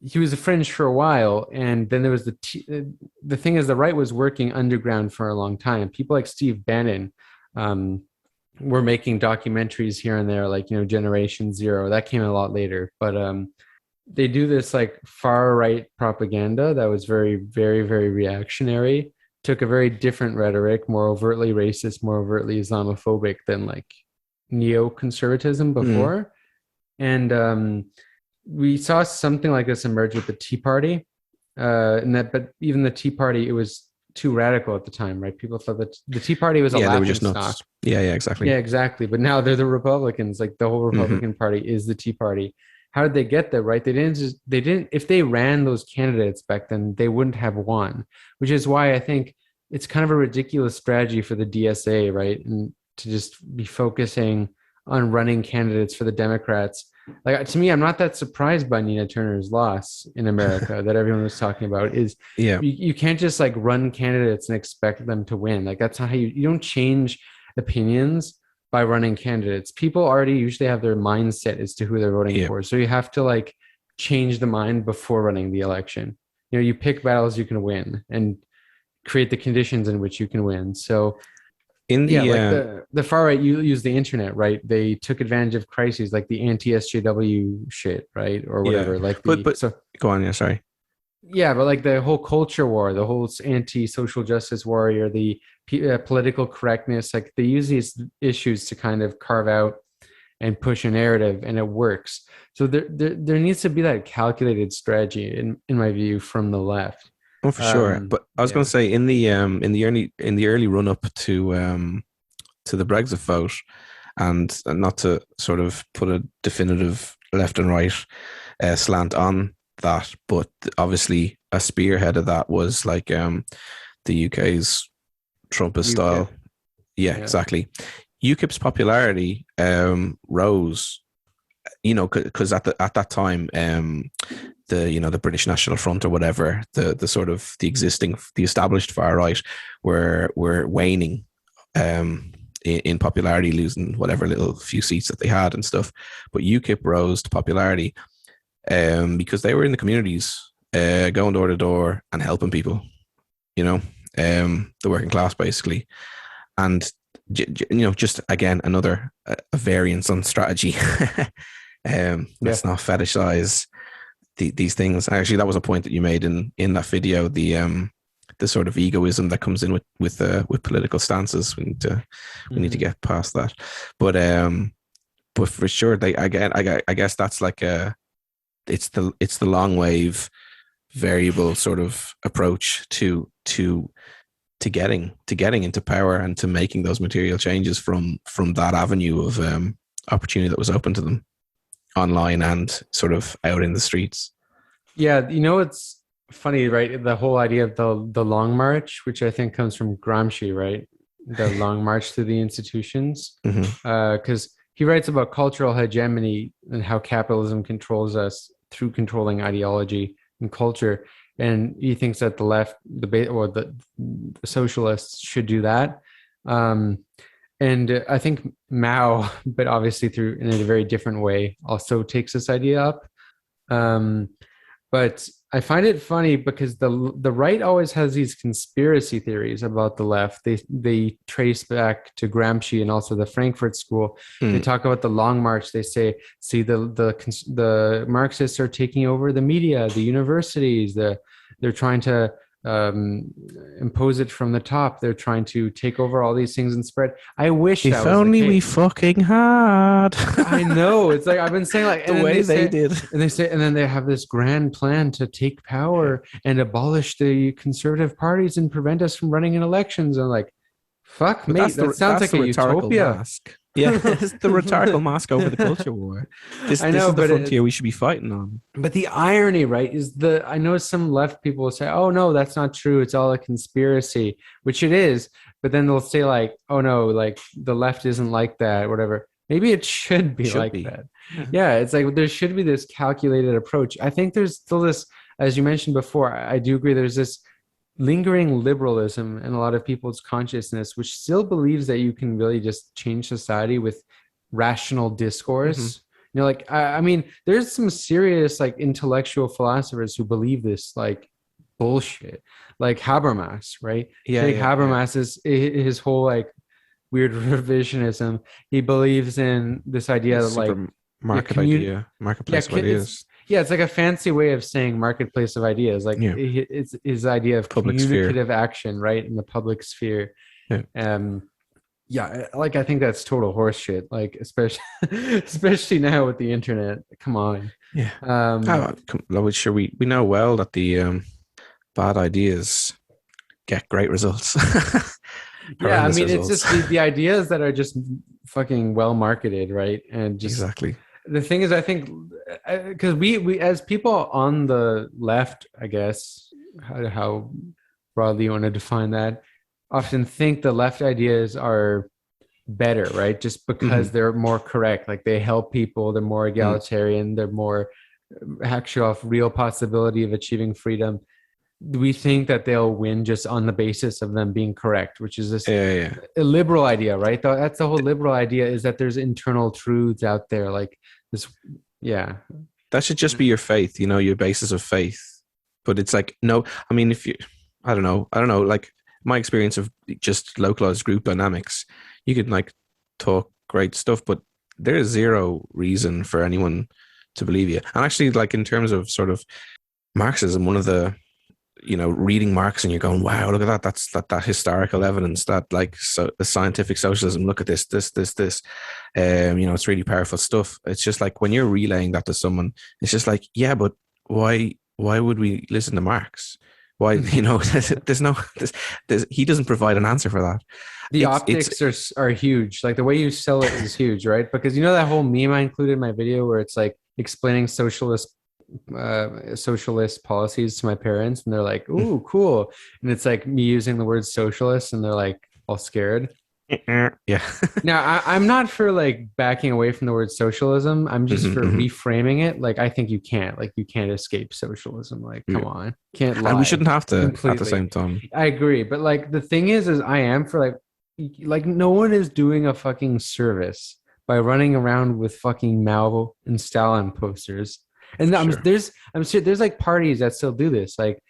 he was a fringe for a while, and then there was the thing is the right was working underground for a long time. People like Steve Bannon were making documentaries here and there, like Generation Zero. That came a lot later, but they do this like far right propaganda that was very, very, very reactionary. Took a very different rhetoric, more overtly racist, more overtly Islamophobic than like neoconservatism before, and we saw something like this emerge with the Tea Party, but even the Tea Party, it was too radical at the time, right? People thought that the Tea Party was a laughing stock. Yeah, exactly. Yeah, exactly. But now they're the Republicans. Like the whole Republican Party is the Tea Party. How did they get there, right? They didn't. If they ran those candidates back then, they wouldn't have won. Which is why I think it's kind of a ridiculous strategy for the DSA, right? And to just be focusing on running candidates for the Democrats like to me, I'm not that surprised by Nina Turner's loss in America that everyone was talking about. Is Yeah. you can't just like run candidates and expect them to win. Like that's not how you don't change opinions by running candidates. People already usually have their mindset as to who they're voting Yeah. for. So you have to like change the mind before running the election. You know, you pick battles you can win and create the conditions in which you can win. So In yeah, the like the far right, you use the internet, right? They took advantage of crises like the anti-SJW shit, right? Or yeah, whatever. Like but the so go on. Yeah, sorry. yeah, but like the whole culture war, the whole anti-social justice warrior, the political correctness, like they use these issues to kind of carve out and push a narrative, and it works. So there needs to be that calculated strategy, in my view, from the left. Oh, for sure. But I was going Yeah. to say in the early run up to the Brexit vote, and not to sort of put a definitive left and right slant on that, but obviously a spearhead of that was like the UK's Trumpist UKIP. style. Yeah, Yeah. exactly. UKIP's popularity rose, because at that time, the British National Front or whatever, the sort of the established far right were waning in popularity, losing whatever little few seats that they had and stuff. But UKIP rose to popularity because they were in the communities, going door to door and helping people, the working class basically. And just again another a variance on strategy. Let's not fetishize these things. Actually, that was a point that you made in that video. The sort of egoism that comes in with political stances. We need to get past that. But for sure, I guess that's like it's the long wave variable sort of approach to getting into power and to making those material changes from that avenue of opportunity that was open to them online and sort of out in the streets. Yeah, it's funny, right? The whole idea of the long march, which I think comes from Gramsci, right? The long march through the institutions, because he writes about cultural hegemony and how capitalism controls us through controlling ideology and culture. And he thinks that the left, the socialists should do that. And I think Mao, but obviously through in a very different way, also takes this idea up. But I find it funny because the right always has these conspiracy theories about the left. They trace back to Gramsci and also the Frankfurt School. They talk about the Long March. They say, see, the Marxists are taking over the media, the universities. They're trying to impose it from the top. They're trying to take over all these things and spread. I wish if that was only the we case. fucking had. I know. It's like I've been saying, like the way they did. And they say, and then they have this grand plan to take power and abolish the conservative parties and prevent us from running in elections. And like, fuck, But mate, that sounds like a rhetorical utopia. mask. Yeah, it's the rhetorical mask over the culture war. This is the frontier we should be fighting on. But the irony, right, is I know some left people will say, oh, no, that's not true. It's all a conspiracy, which it is. But then they'll say like, oh, no, like the left isn't like that, whatever. Maybe it should be that. Yeah, it's like there should be this calculated approach. I think there's still this, as you mentioned before, I do agree there's this lingering liberalism in a lot of people's consciousness, which still believes that you can really just change society with rational discourse. Like, I mean, there's some serious like intellectual philosophers who believe this like bullshit, like Habermas, right? Habermas is his whole like weird revisionism. He believes in this idea that like marketplace of ideas. It's like a fancy way of saying marketplace of ideas. Like it's his idea of public communicative sphere. action, right, in the public sphere. Like I think that's total horseshit. Like especially now with the internet. Come on. Sure, we know well that the bad ideas get great results. I mean, results. It's just the ideas that are just fucking well marketed, right? And just exactly. The thing is, I think, because we as people on the left, I guess, how broadly you want to define that, often think the left ideas are better, right? Just because they're more correct. Like they help people, they're more egalitarian, they're more actually off real possibility of achieving freedom. We think that they'll win just on the basis of them being correct, which is this a liberal idea, right? That's the whole liberal idea, is that there's internal truths out there, like this. Yeah, that should just be your faith, you know, your basis of faith. But it's like, no, I mean, if you, I don't know, like my experience of just localized group dynamics, you could like talk great stuff, but there's zero reason for anyone to believe you. And actually, like in terms of sort of Marxism, one of the, you know, reading Marx and you're going, wow, look at that. That's that historical evidence, that like, so the scientific socialism, look at this. You know, it's really powerful stuff. It's just like when you're relaying that to someone, it's just like, yeah, but why would we listen to Marx? Why, you know, he doesn't provide an answer for that. The optics are huge. Like the way you sell it is huge, right? Because you know that whole meme I included in my video where it's like explaining socialist policies to my parents, and they're like, "Ooh, cool," and it's like me using the word socialist, and they're like all scared. Yeah. Now I'm not for like backing away from the word socialism. I'm just for reframing it. Like I think you can't escape socialism. Like come on, can't lie. And we shouldn't have to completely. At the same time. I agree, but like the thing is I am for like no one is doing a fucking service by running around with fucking Mao and Stalin posters. And I'm sure there's like parties that still do this. Like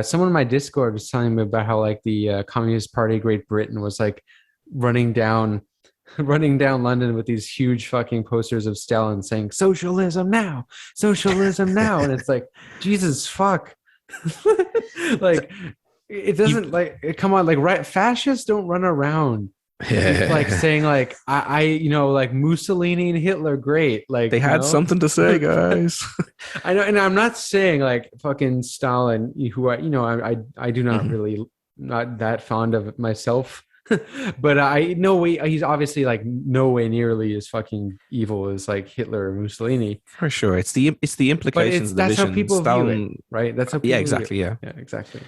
someone in my Discord was telling me about how like the Communist Party of Great Britain was like running down London with these huge fucking posters of Stalin saying socialism now, and it's like Jesus fuck. Like it doesn't like come on, like right, fascists don't run around like saying like I you know, like Mussolini and Hitler great, like they had something to say, guys. I know, and I'm not saying like fucking Stalin, who I do not really, not that fond of myself, but I know he's obviously like no way nearly as fucking evil as like Hitler or Mussolini. For sure, it's the implications. That's how people Stalin, view it, right? That's how people exactly. Yeah, exactly.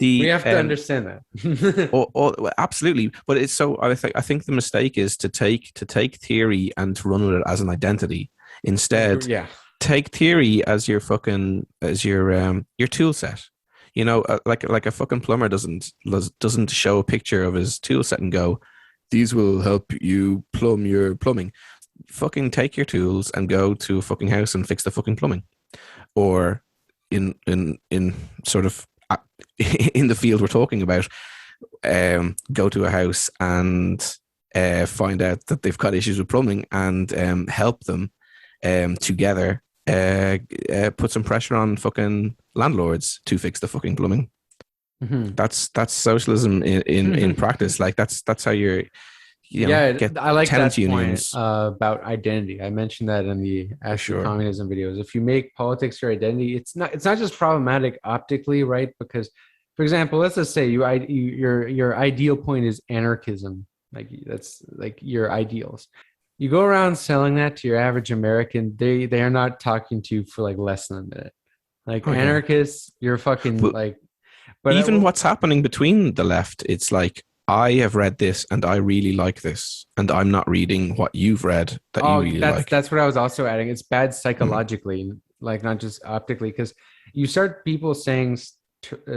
We have to understand that. Absolutely, but it's so. I think the mistake is to take theory and to run with it as an identity. Instead, take theory as your tool set. You know, like a fucking plumber doesn't show a picture of his tool set and go, "These will help you plumb your plumbing." Fucking take your tools and go to a fucking house and fix the fucking plumbing, or in sort of. In the field we're talking about, go to a house and find out that they've got issues with plumbing and help them together put some pressure on fucking landlords to fix the fucking plumbing. That's socialism in practice. Like that's how you're. Get I like that unions. point about identity. I mentioned that in the communism videos. If you make politics your identity, it's not just problematic optically, right? Because, for example, let's just say your ideal point is anarchism. Like that's like your ideals. You go around selling that to your average American, they are not talking to you for like less than a minute. Like anarchists, you're fucking like. But even what's happening between the left, it's like, I have read this and I really like this, and I'm not reading what you've read that you really like. That's what I was also adding. It's bad psychologically, like not just optically, because you start people saying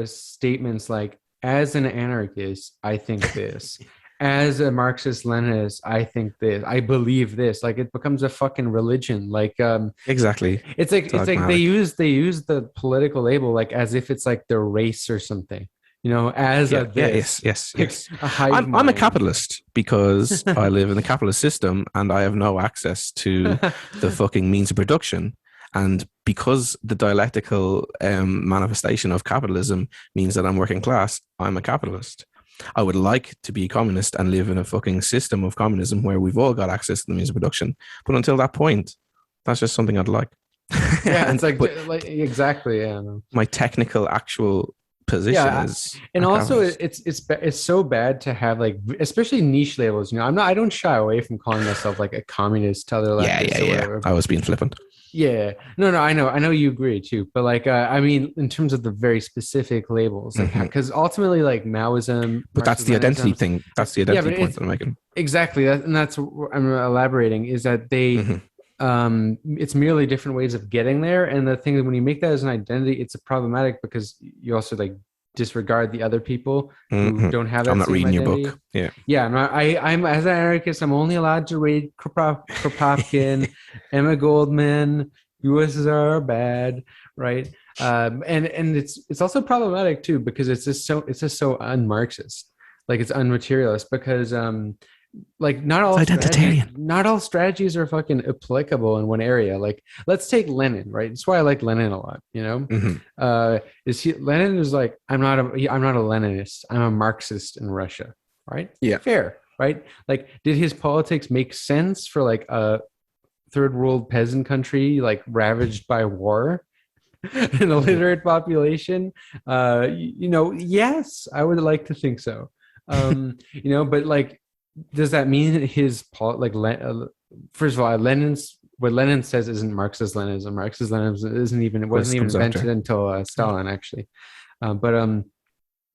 statements like, as an anarchist, I think this. As a Marxist-Leninist, I think this. I believe this. Like it becomes a fucking religion. Like exactly. It's like they use the political label like as if it's like their race or something. You know, as yes. I'm a capitalist because I live in the capitalist system and I have no access to the fucking means of production. And because the dialectical manifestation of capitalism means that I'm working class, I'm a capitalist. I would like to be communist and live in a fucking system of communism where we've all got access to the means of production. But until that point, that's just something I'd like. Yeah, it's like exactly. Yeah, my technical actual position is, and also it's so bad to have like especially niche labels. You know, I don't shy away from calling myself like a communist to other leftists or whatever. I was being flippant. Yeah, no, I know you agree too, but like, I mean, in terms of the very specific labels, like, Hmm. because ultimately, like Maoism, But that's the identity Marxism, Leninism, thing. That's the yeah, identity but point it's that I'm making. exactly that, and that's what I'm elaborating is that Hmm. it's merely different ways of getting there, and the thing that when you make that as an identity, it's problematic because you also like disregard the other people who Hmm. don't have I'm that not same reading your book. identity. Yeah. Yeah, I'm as an anarchist, I'm only allowed to read Kropotkin, Emma Goldman, USSR are bad, right? And it's also problematic too because it's just so un-Marxist, like it's unmaterialist because like It's identitarian. not all strategies are fucking applicable in one area. Like let's take Lenin, right? That's why I like Lenin a lot, you know. Hmm. Is he Lenin is like I'm not a Leninist, I'm a Marxist in Russia, right? Yeah. Fair, right? Like did his politics make sense for like a third world peasant country like ravaged by war? An illiterate population, you know, yes, I would like to think so. You know, but like does that mean his first of all, Lenin's what Lenin says isn't Marxist Leninism. Marxist Leninism isn't even it This wasn't even comes invented after. until Yeah. Stalin actually. But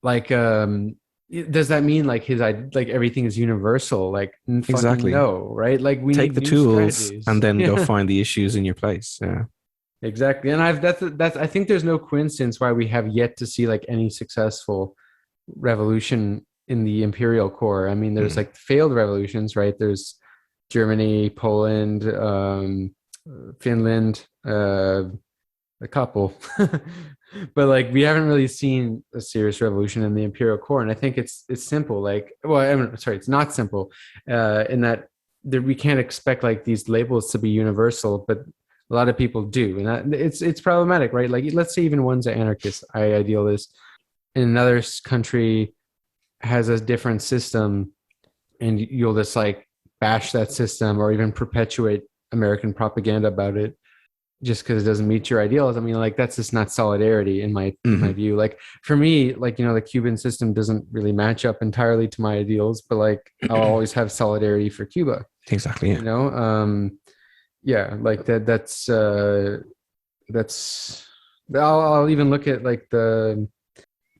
like does that mean like like everything is universal? Like fucking Exactly. no, right? Like we Take need the new tools and strategies. then go Yeah. find the issues in your place. Yeah. Exactly. And I've that's I think there's no coincidence why we have yet to see like any successful revolution in the imperial core. I mean, there's Mm. like failed revolutions, right? There's Germany, Poland, Finland, a couple. But like we haven't really seen a serious revolution in the imperial core. And I think it's simple. Like, well, I mean, sorry, it's not simple, in that we can't expect like these labels to be universal, but a lot of people do, and it's problematic, right? Like, let's say even one's an anarchist, idealist, in another country has a different system, and you'll just like bash that system or even perpetuate American propaganda about it just because it doesn't meet your ideals. I mean, like that's just not solidarity in my Hmm. view. Like for me, like you know, the Cuban system doesn't really match up entirely to my ideals, but like I'll always have solidarity for Cuba. Exactly. You Yeah. know, yeah, like that's I'll even look at like the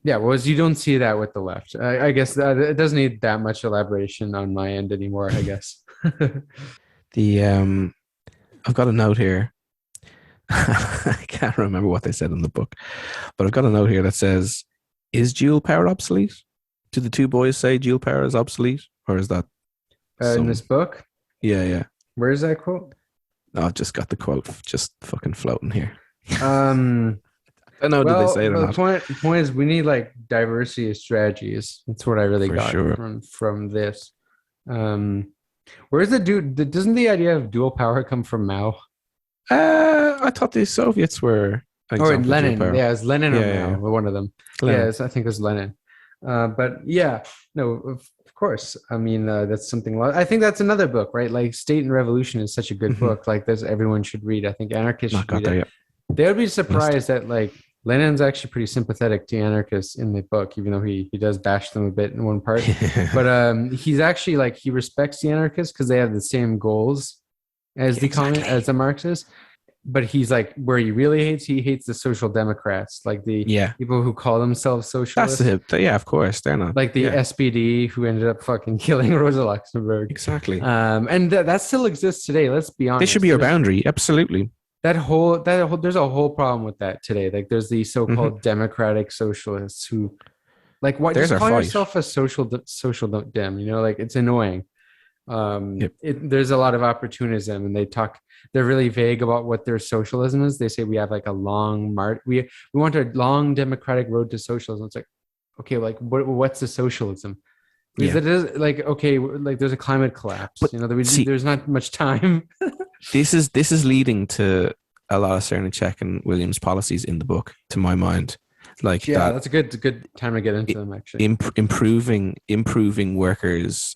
yeah, whereas you don't see that with the left. I guess that it doesn't need that much elaboration on my end anymore, I guess. The I've got a note here. I can't remember what they said in the book, but I've got a note here that says, "Is dual power obsolete? Do the two boys say dual power is obsolete, or is that In this some?" book, Yeah, yeah. where is that quote? No, I've just got the quote just fucking floating here. Um, I don't know, did they say it or well, not? the point is we need like diversity of strategies. That's what I really For got sure. from this. Um, where's the dude? Doesn't the idea of dual power come from Mao I thought the Soviets were an or example of dual Lenin? power. Yeah, it's Lenin or Yeah, yeah, Mao, yeah. one of them. Lenin. Yes, I think it was Lenin. But yeah, no, of course. I mean, that's something. I think that's another book, right? Like State and Revolution is such a good Hmm. book. Like this, everyone should read. I think anarchists Not should got read there it. yet. They would be List. surprised that like Lenin's actually pretty sympathetic to anarchists in the book, even though he does bash them a bit in one part. But he's actually like he respects the anarchists because they have the same goals as the common Exactly. as the Marxists. But he's like where he hates the social democrats, like the Yeah. people who call themselves That's socialists, the yeah, of course. They're not. like the Yeah. SPD who ended up fucking killing Rosa Luxemburg. Exactly. And that still exists today. Let's be They should honest. be your boundary. Absolutely. That whole there's a whole problem with that today. Like there's the Hmm. so-called democratic socialists who like what There's just our call fight. yourself a social dem, you know, like it's annoying. Yep. There's a lot of opportunism and they're really vague about what their socialism is. They say we have like a long we want a long democratic road to socialism. It's like, okay, like what's the socialism? Because Yeah. it is like, okay, like there's a climate collapse, But you know, see, there's not much time. this is leading to a lot of Srnicek and Williams policies in the book, to my mind, like Yeah, that that's a good time to get into them actually. improving workers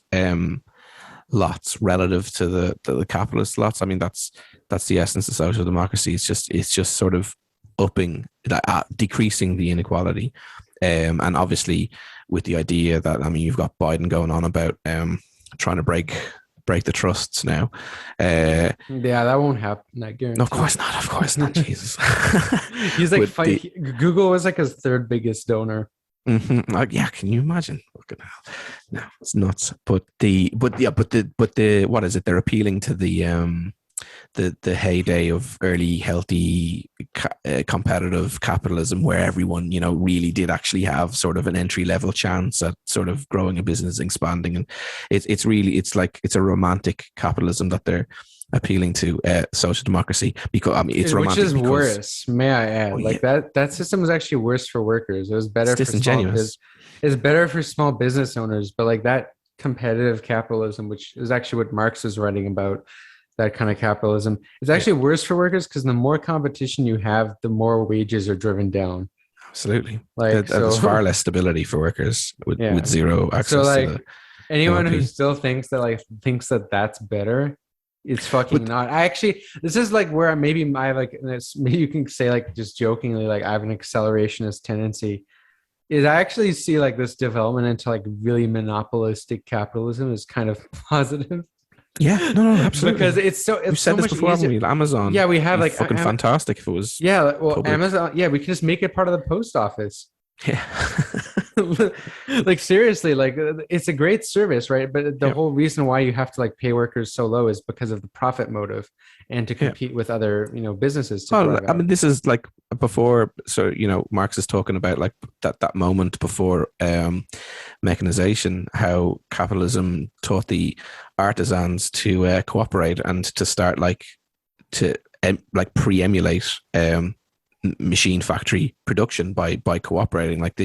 lots relative to the capitalist lots. I mean, that's the essence of social democracy. It's just sort of upping, decreasing the inequality, and obviously with the idea that, I mean, you've got Biden going on about trying to break break the trusts now. Yeah, that won't happen. I guarantee. No, of course not. Of course not. Jesus. He's like Google was like his third biggest donor. Like, yeah, can you imagine? Fucking hell. No, it's nuts. But the what is it? They're appealing to the heyday of early healthy competitive capitalism, where everyone, you know, really did actually have sort of an entry level chance at sort of growing a business, expanding, and it's really, it's like, it's a romantic capitalism that they're appealing to, social democracy, because I mean it's romantic, which is worse, may I add. That system was actually worse for workers. It was better for disingenuous. It's better for small business owners, but like that competitive capitalism, which is actually what Marx is writing about, that kind of capitalism, is actually worse for workers, because the more competition you have, the more wages are driven down. Absolutely. Like, there's far less stability for workers with zero access. So like anyone who still thinks that that's better, it's fucking not. This is like where maybe you can say, like, just jokingly, like, I have an accelerationist tendency. Is I actually see like this development into like really monopolistic capitalism is kind of positive. Yeah, no, absolutely. Because it's We've said this before, haven't we? Amazon. Yeah, we have, like, fucking fantastic if it was. Yeah, well, public. Amazon. Yeah, we can just make it part of the post office. Yeah. Like, seriously, like, it's a great service, right? But the whole reason why you have to like pay workers so low is because of the profit motive, and to compete with other, you know, businesses. I mean, this is like before. So, you know, Marx is talking about like that moment before mechanization, how capitalism taught the artisans to cooperate and to start to pre-emulate machine factory production by cooperating. Like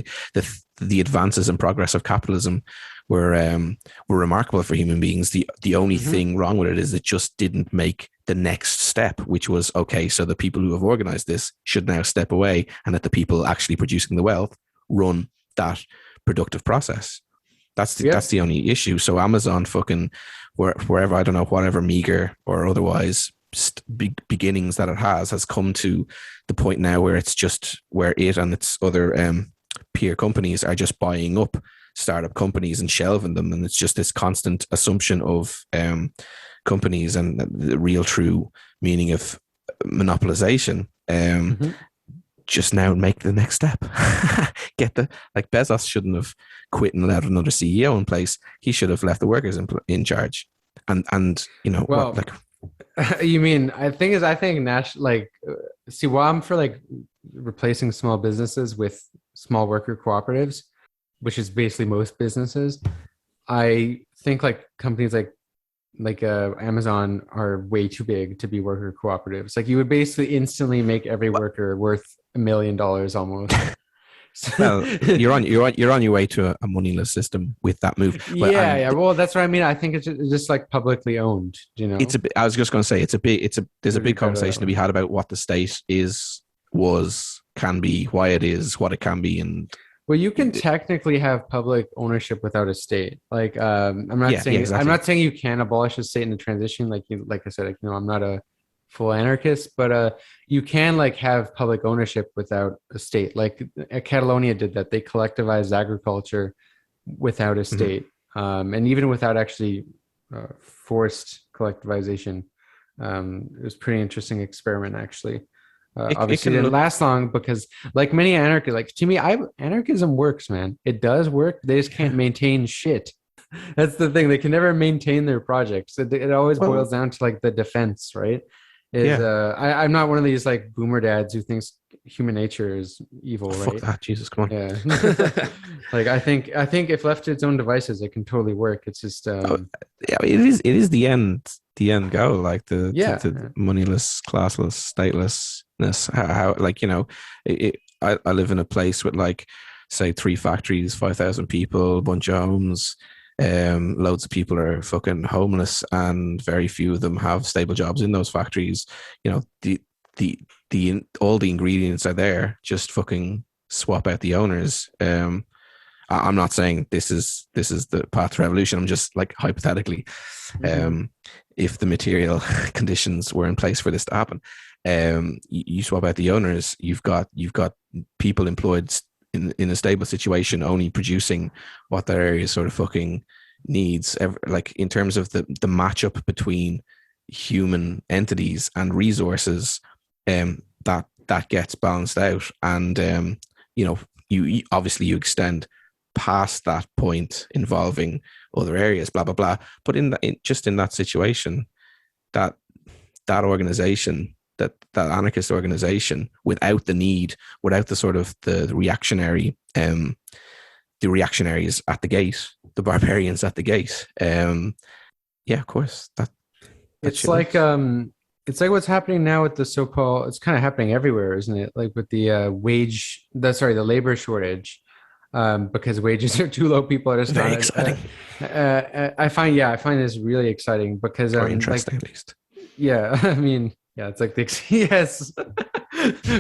the advances and progress of capitalism were remarkable for human beings. The only thing wrong with it is it just didn't make the next step, which was, okay, so the people who have organized this should now step away, and let the people actually producing the wealth run that productive process. That's the only issue. So Amazon fucking wherever, I don't know, whatever meager or otherwise beginnings that it has come to the point now where it's just where it and its other peer companies are just buying up startup companies and shelving them, and it's just this constant assumption of companies, and the real true meaning of monopolization. Just now make the next step. Like Bezos shouldn't have quit and allowed another CEO in place. He should have left the workers in charge. And you know, well, you mean, I think while I'm for like replacing small businesses with small worker cooperatives, which is basically most businesses, I think like companies like Amazon are way too big to be worker cooperatives. Like, you would basically instantly make every worker worth $1 million almost. Well, you're on your way to a moneyless system with that move. But, yeah. Well, that's what I mean. I think it's just like publicly owned. You know, I was just going to say there's a big conversation to be had about what the state can be, why it is, what it can be, and. Well, you can technically have public ownership without a state. Like, I'm not saying you can abolish the state in the transition. Like I said, I'm not a full anarchist, but you can like have public ownership without a state. Like Catalonia did that; they collectivized agriculture without a state, and even without actually forced collectivization. It was a pretty interesting experiment, actually. Obviously, it didn't last long because, like many anarchists, like to me, anarchism works, man. It does work. They just can't maintain shit. That's the thing. They can never maintain their projects. It always boils down to like the defense, right? I'm not one of these like boomer dads who thinks human nature is evil, right? Fuck that, Jesus, come on. Yeah. Like I think if left to its own devices, it can totally work. It's just it is the end goal, like the moneyless, classless, statelessness. How like, you know, I live in a place with like, say, 3 factories, 5,000 people, a bunch of homes. Loads of people are fucking homeless, and very few of them have stable jobs in those factories. You know, the all the ingredients are there. Just fucking swap out the owners. I'm not saying this is the path to revolution. I'm just like hypothetically, if the material conditions were in place for this to happen, you swap out the owners. You've got people employed in a stable situation, only producing what their area sort of fucking needs, like in terms of the matchup between human entities and resources, that gets balanced out. And you obviously you extend past that point involving other areas, blah blah blah. But just in that situation, that organization, that anarchist organization, without the sort of the reactionaries at the gate, the barbarians at the gate. Yeah, of course. It's like what's happening now with the so-called, it's kind of happening everywhere, isn't it? Like with the the labor shortage, because wages are too low. People are just very not exciting. I find this really exciting because or interesting, at least. Yeah, I mean, yeah, it's like yes,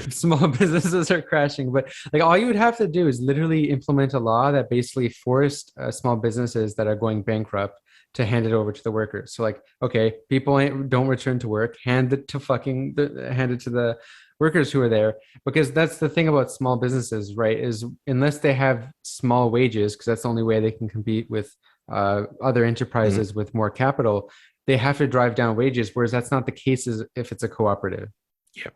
small businesses are crashing, but like all you would have to do is literally implement a law that basically forced small businesses that are going bankrupt to hand it over to the workers. So like, okay, people don't return to work, hand it to the workers who are there, because that's the thing about small businesses, right? Is unless they have small wages, because that's the only way they can compete with other enterprises with more capital, they have to drive down wages, whereas that's not the case if it's a cooperative. Yeah.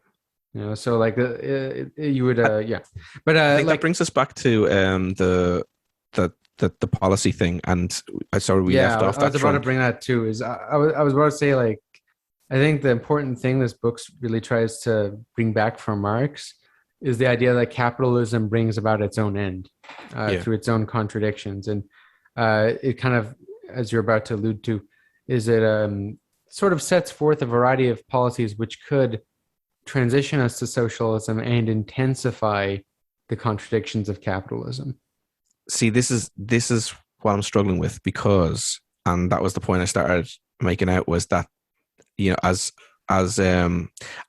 So like you would yeah, but I think that brings us back to the policy thing, and sorry we left off. I was about to bring that too. Is I was about to say, like, I think the important thing this book really tries to bring back from Marx is the idea that capitalism brings about its own end through its own contradictions, and it kind of, as you're about to allude to, is it sort of sets forth a variety of policies which could transition us to socialism and intensify the contradictions of capitalism. See, this is what I'm struggling with, because, and that was the point I started making out, was that, as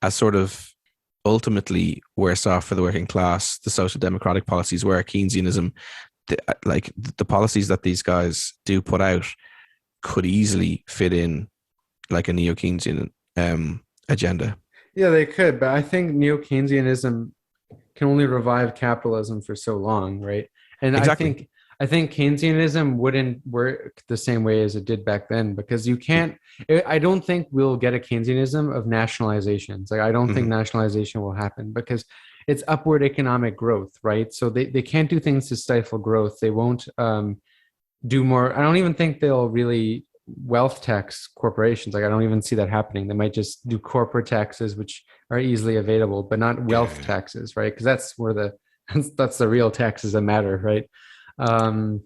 sort of ultimately worse off for the working class, the social democratic policies were Keynesianism, the policies that these guys do put out could easily fit in like a neo-Keynesian agenda. Yeah, they could, but I think neo-Keynesianism can only revive capitalism for so long, right? And exactly. I think Keynesianism wouldn't work the same way as it did back then, because you can't. I don't think we'll get a Keynesianism of nationalizations. Like I don't think nationalization will happen because it's upward economic growth, right? So they can't do things to stifle growth. They won't do more. I don't even think they'll really wealth tax corporations. Like I don't even see that happening. They might just do corporate taxes, which are easily available, but not wealth taxes, right? Because that's where that's the real taxes that matter, right? But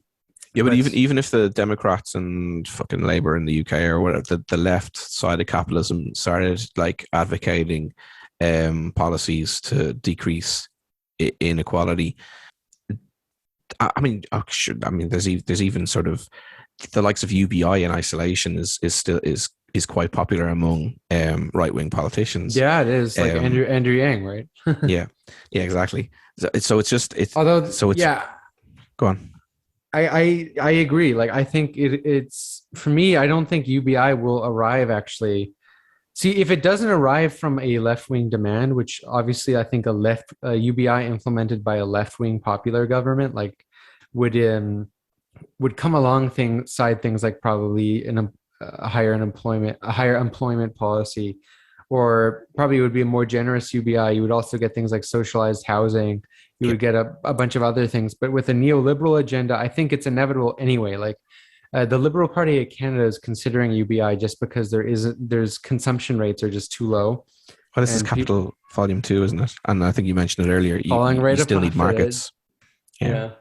even if the Democrats and fucking Labour in the UK or whatever, the left side of capitalism started like advocating policies to decrease inequality, I mean, there's even sort of the likes of UBI in isolation is still quite popular among right-wing politicians. Yeah, it is, like Andrew Yang, right? yeah, exactly. So go on. I agree. Like I think it's for me. I don't think UBI will arrive actually. See, if it doesn't arrive from a left-wing demand, which obviously I think a UBI implemented by a left-wing popular government like would come alongside things like probably a higher employment policy, or probably would be a more generous UBI. You would also get things like socialized housing. You would get a bunch of other things. But with a neoliberal agenda, I think it's inevitable anyway. Like the Liberal Party of Canada is considering UBI just because there's consumption rates are just too low. Well, this is Capital Volume 2, isn't it? And I think you mentioned it earlier. You still need markets. Yeah.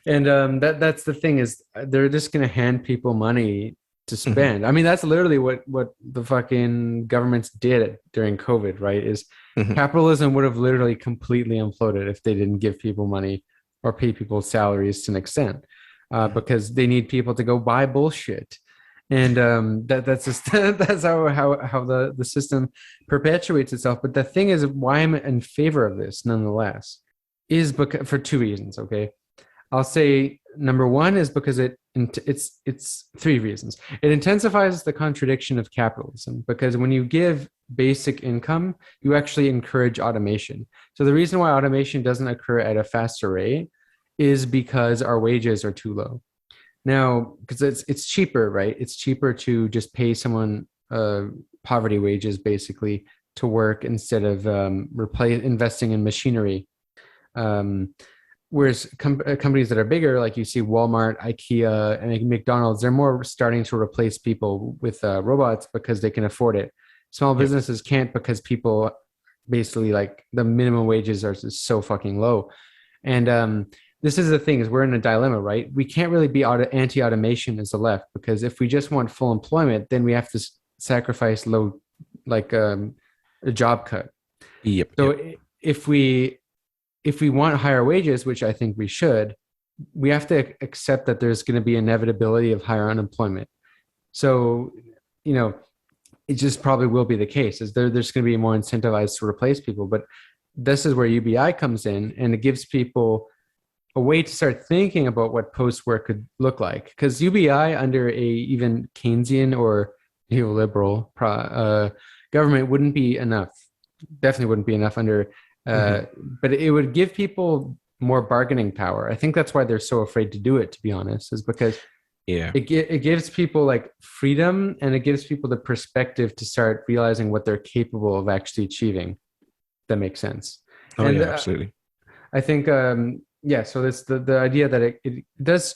And that's the thing, is they're just going to hand people money to spend. I mean, that's literally what the fucking governments did during COVID, right? Is capitalism would have literally completely imploded if they didn't give people money or pay people salaries to an extent, because they need people to go buy bullshit. And that's just that's how the system perpetuates itself. But the thing is, why I'm in favor of this nonetheless is because for two reasons. Okay, I'll say number one is because it's three reasons. It intensifies the contradiction of capitalism, because when you give basic income, you actually encourage automation. So the reason why automation doesn't occur at a faster rate is because our wages are too low. Now, because it's cheaper, right? It's cheaper to just pay someone poverty wages basically to work instead of investing in machinery. Um, Whereas companies that are bigger, like you see Walmart, IKEA, and McDonald's, they're more starting to replace people with robots because they can afford it. Small Yeah. businesses can't because people basically like the minimum wages are just so fucking low. And this is the thing is we're in a dilemma, right? We can't really be anti-automation as the left because if we just want full employment, then we have to sacrifice low, like a job cut. Yep. So Yep. if we want higher wages, which I think we should, we have to accept that there's going to be inevitability of higher unemployment. So, you know, it just probably will be the case is there's going to be more incentivized to replace people. But this is where UBI comes in and it gives people a way to start thinking about what post-work could look like. Because UBI under a even Keynesian or neoliberal government wouldn't be enough. Definitely wouldn't be enough under but it would give people more bargaining power. I think that's why they're so afraid to do it, to be honest, is because it gives people like freedom and it gives people the perspective to start realizing what they're capable of actually achieving. That makes sense. Oh, and yeah, absolutely. I think, so that's the idea that it does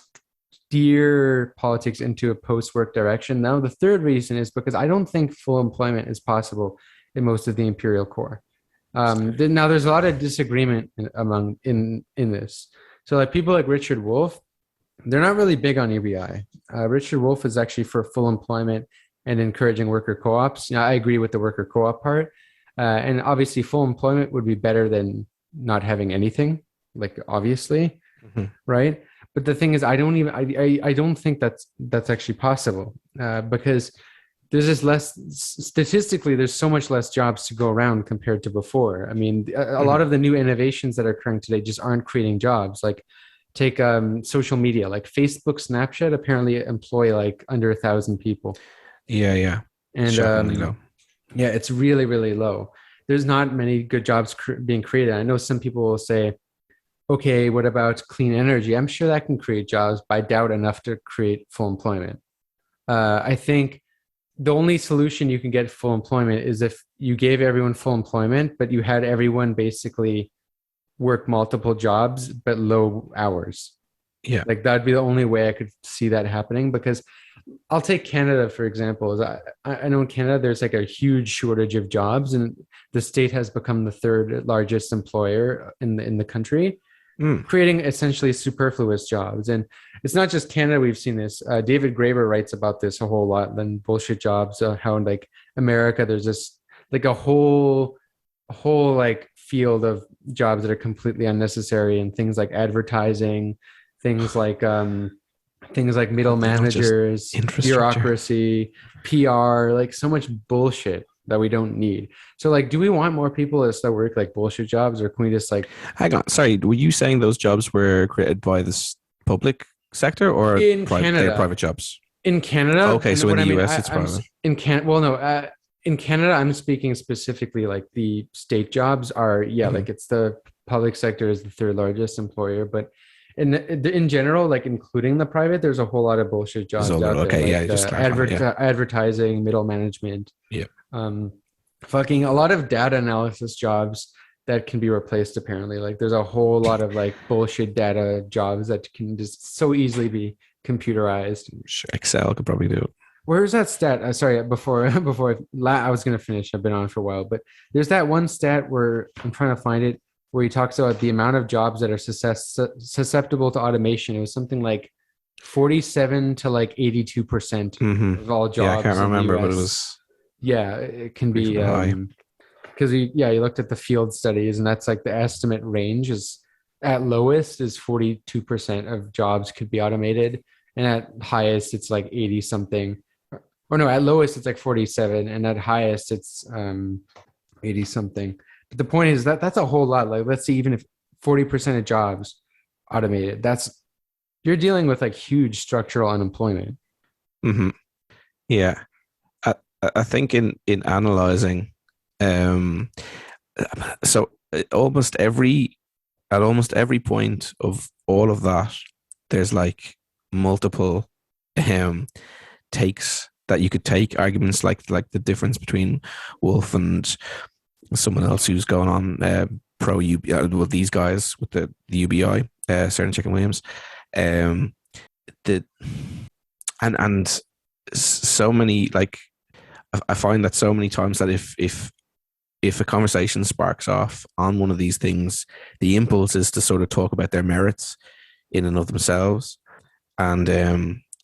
steer politics into a post-work direction. Now, the third reason is because I don't think full employment is possible in most of the imperial core. Now there's a lot of disagreement in this. So like people like Richard Wolff, they're not really big on UBI. Richard Wolff is actually for full employment and encouraging worker co-ops. I agree with the worker co-op part. And obviously full employment would be better than not having anything, like obviously, right? But the thing is, I don't think that's actually possible because there's just less statistically there's so much less jobs to go around compared to before. I mean, a lot of the new innovations that are occurring today just aren't creating jobs. Like take social media, like Facebook, Snapchat apparently employ like under 1,000 people. Yeah. And shockingly low. Yeah, it's really, really low. There's not many good jobs being created. I know some people will say, okay, what about clean energy? I'm sure that can create jobs, but I doubt enough to create full employment. I think the only solution you can get full employment is if you gave everyone full employment, but you had everyone basically work multiple jobs, but low hours. Yeah. Like that'd be the only way I could see that happening because I'll take Canada, for example. I know in Canada, there's like a huge shortage of jobs and the state has become the third largest employer in the country. Creating essentially superfluous jobs. And it's not just Canada, we've seen this. David Graeber writes about this a whole lot, then bullshit jobs, how in like America, there's this like a whole like field of jobs that are completely unnecessary and things like advertising, things like middle managers, bureaucracy, PR, like so much bullshit that we don't need. So like, do we want more people that work like bullshit jobs or can we just like... Hang on, sorry, were you saying those jobs were created by this public sector or in Canada? They're private jobs? In Canada. Okay, so in the US it's private. In Canada, I'm speaking specifically like the state jobs are, like it's the public sector is the third largest employer, but in general, like including the private, there's a whole lot of bullshit jobs out there. Like, advertising, middle management. Yeah. Fucking a lot of data analysis jobs that can be replaced apparently. Like there's a whole lot of like bullshit data jobs that can just so easily be computerized. Excel could probably do it. Where's that stat? Sorry, before I was going to finish. I've been on for a while, but there's that one stat where I'm trying to find it, where he talks about the amount of jobs that are susceptible to automation. It was something like 47 to like 82% of all jobs. Yeah, I can't remember, but it was. Yeah, it can be because you looked at the field studies, and that's like the estimate range is at lowest is 42% of jobs could be automated, and at highest it's like 80 something. Or no, at lowest it's like 47, and at highest it's 80 something. But the point is that that's a whole lot. Like, let's see, even if 40% of jobs automated, you're dealing with like huge structural unemployment. Yeah, I think in analyzing, so at almost every point of all of that, there's like multiple takes that you could take, arguments like the difference between Wolf and someone else who's going on pro UBI, well, these guys with the UBI, Srnicek and Williams, um, the and so many, like, I find that so many times that if a conversation sparks off on one of these things, the impulse is to sort of talk about their merits in and of themselves, and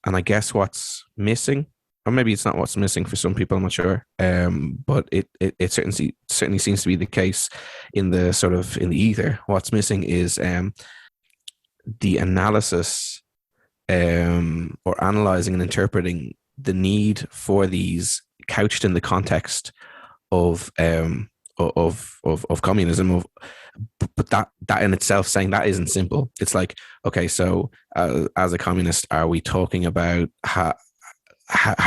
I guess what's missing, or maybe it's not what's missing for some people, I'm not sure, but it certainly seems to be the case in the sort of in the ether. What's missing is the analysis, or analyzing and interpreting the need for these couched in the context of communism, but that in itself, saying that isn't simple. It's like, okay, so as a communist, are we talking about how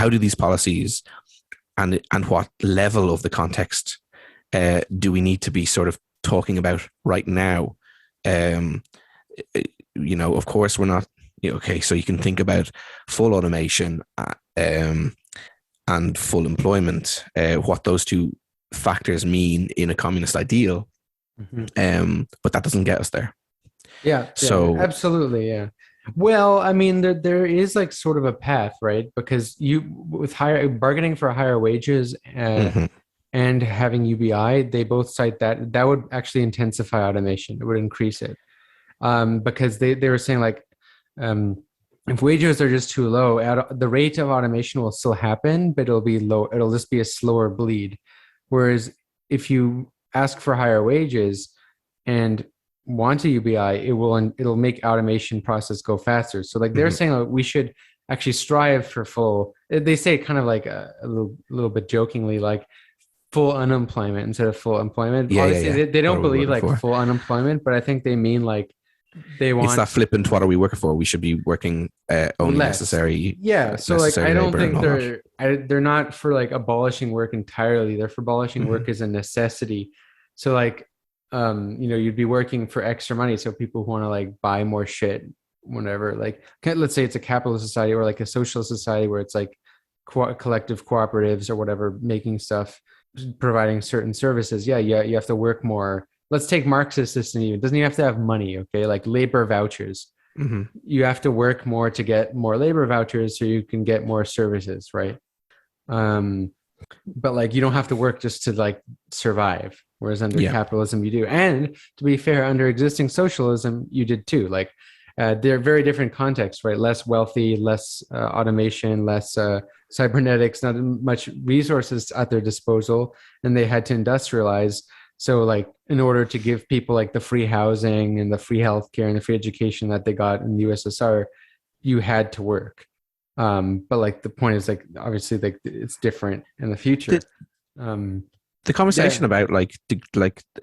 do these policies and what level of the context do we need to be sort of talking about right now? Of course, we're not. Okay, so you can think about full automation and full employment, what those two factors mean in a communist ideal, but that doesn't get us there. So absolutely, yeah. Well, I mean, there is like sort of a path, right? Because with higher bargaining for higher wages and having UBI, they both cite that would actually intensify automation. It would increase it, because they were saying like, if wages are just too low, the rate of automation will still happen, but it'll be low. It'll just be a slower bleed. Whereas if you ask for higher wages and want a UBI, it'll make automation process go faster. So like they're saying, like, we should actually strive for full. They say kind of like a little bit jokingly, like full unemployment instead of full employment. Obviously, they don't believe like full unemployment, but I think they mean like they want. It's that flippant. What are we working for? We should be working only less. Necessary. Yeah. So like, I don't think they're not for like abolishing work entirely. They're for abolishing work as a necessity. So like, you'd be working for extra money. So people who want to like buy more shit, whatever, like let's say it's a capitalist society or like a socialist society where it's like collective cooperatives or whatever, making stuff, providing certain services. Yeah. You have to work more. Let's take Marxist system. Even doesn't even have to have money. Okay. Like labor vouchers. You have to work more to get more labor vouchers so you can get more services. Right. But like, you don't have to work just to like survive. Whereas under capitalism, you do. And to be fair, under existing socialism, you did too. Like, they're very different contexts, right? Less wealthy, less automation, less cybernetics, not much resources at their disposal. And they had to industrialize. So like, in order to give people like the free housing and the free healthcare and the free education that they got in the USSR, you had to work. But like, the point is like, obviously like it's different in the future. The conversation about like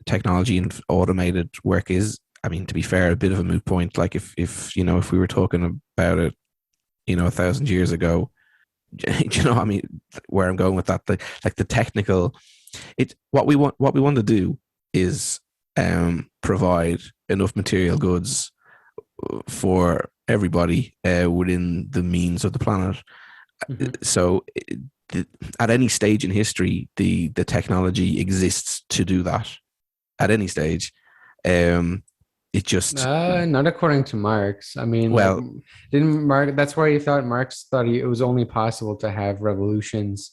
technology and automated work is, I mean, to be fair, a bit of a moot point. Like if we were talking about it, 1,000 years ago, I mean, where I'm going with that, the technical, what we want to do is provide enough material goods for everybody within the means of the planet. So at any stage in history, the technology exists to do that. At any stage, it just not according to Marx. I mean, well, like, didn't Marx? That's why Marx thought it was only possible to have revolutions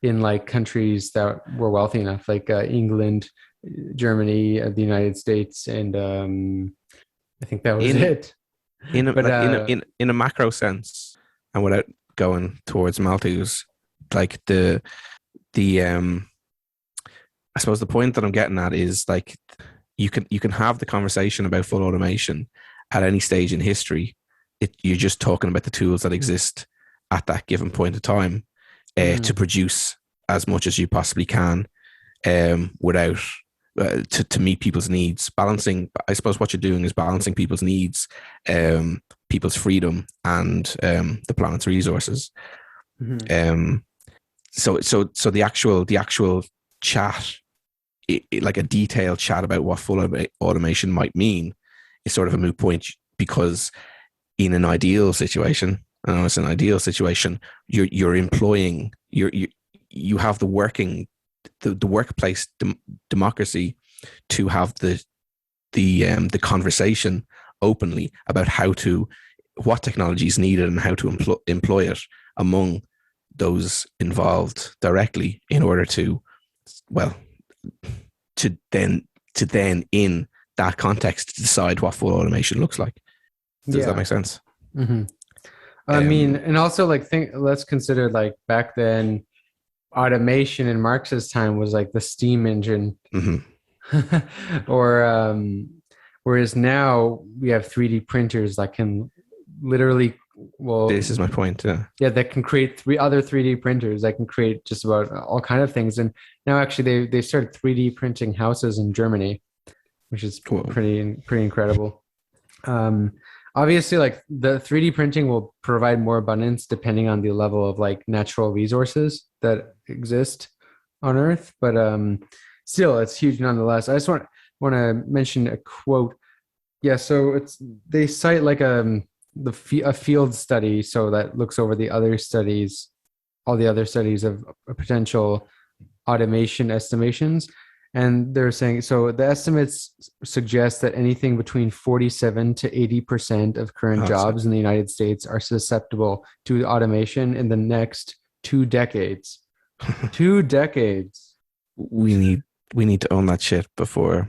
in like countries that were wealthy enough, like England, Germany, the United States, and I think that was it. In a macro sense, and without going towards Malthus, like the I suppose the point that I'm getting at is like you can have the conversation about full automation at any stage in history. You're just talking about the tools that exist at that given point of time to produce as much as you possibly can without to meet people's needs. Balancing, I suppose what you're doing is balancing people's needs, people's freedom, and the planet's resources. So the actual chat, like a detailed chat about what full automation might mean, is sort of a moot point, because in an ideal situation, I know it's an ideal situation, you're employing, you have the workplace democracy to have the conversation openly about what technology is needed and how to employ it among those involved directly in order to, well, to then in that context decide what full automation looks like. Does that make sense? Mm-hmm. I mean, and also like let's consider like back then, automation in Marx's time was like the steam engine, or whereas now we have 3D printers that can literally, well, this is my point. Yeah, that can create 3D printers that can create just about all kind of things. And now actually they started 3D printing houses in Germany, which is Cool. pretty incredible. Obviously, like the 3D printing will provide more abundance depending on the level of like natural resources that exist on Earth, but still, it's huge nonetheless. I just want to mention a quote. Yeah, so they cite like a field study, so that looks over the other studies, all the other studies of potential automation estimations. And they're saying, so the estimates suggest that anything between 47 to 80% of current jobs in the United States are susceptible to automation in the next 2 decades. 2 decades. We need to own that shit before.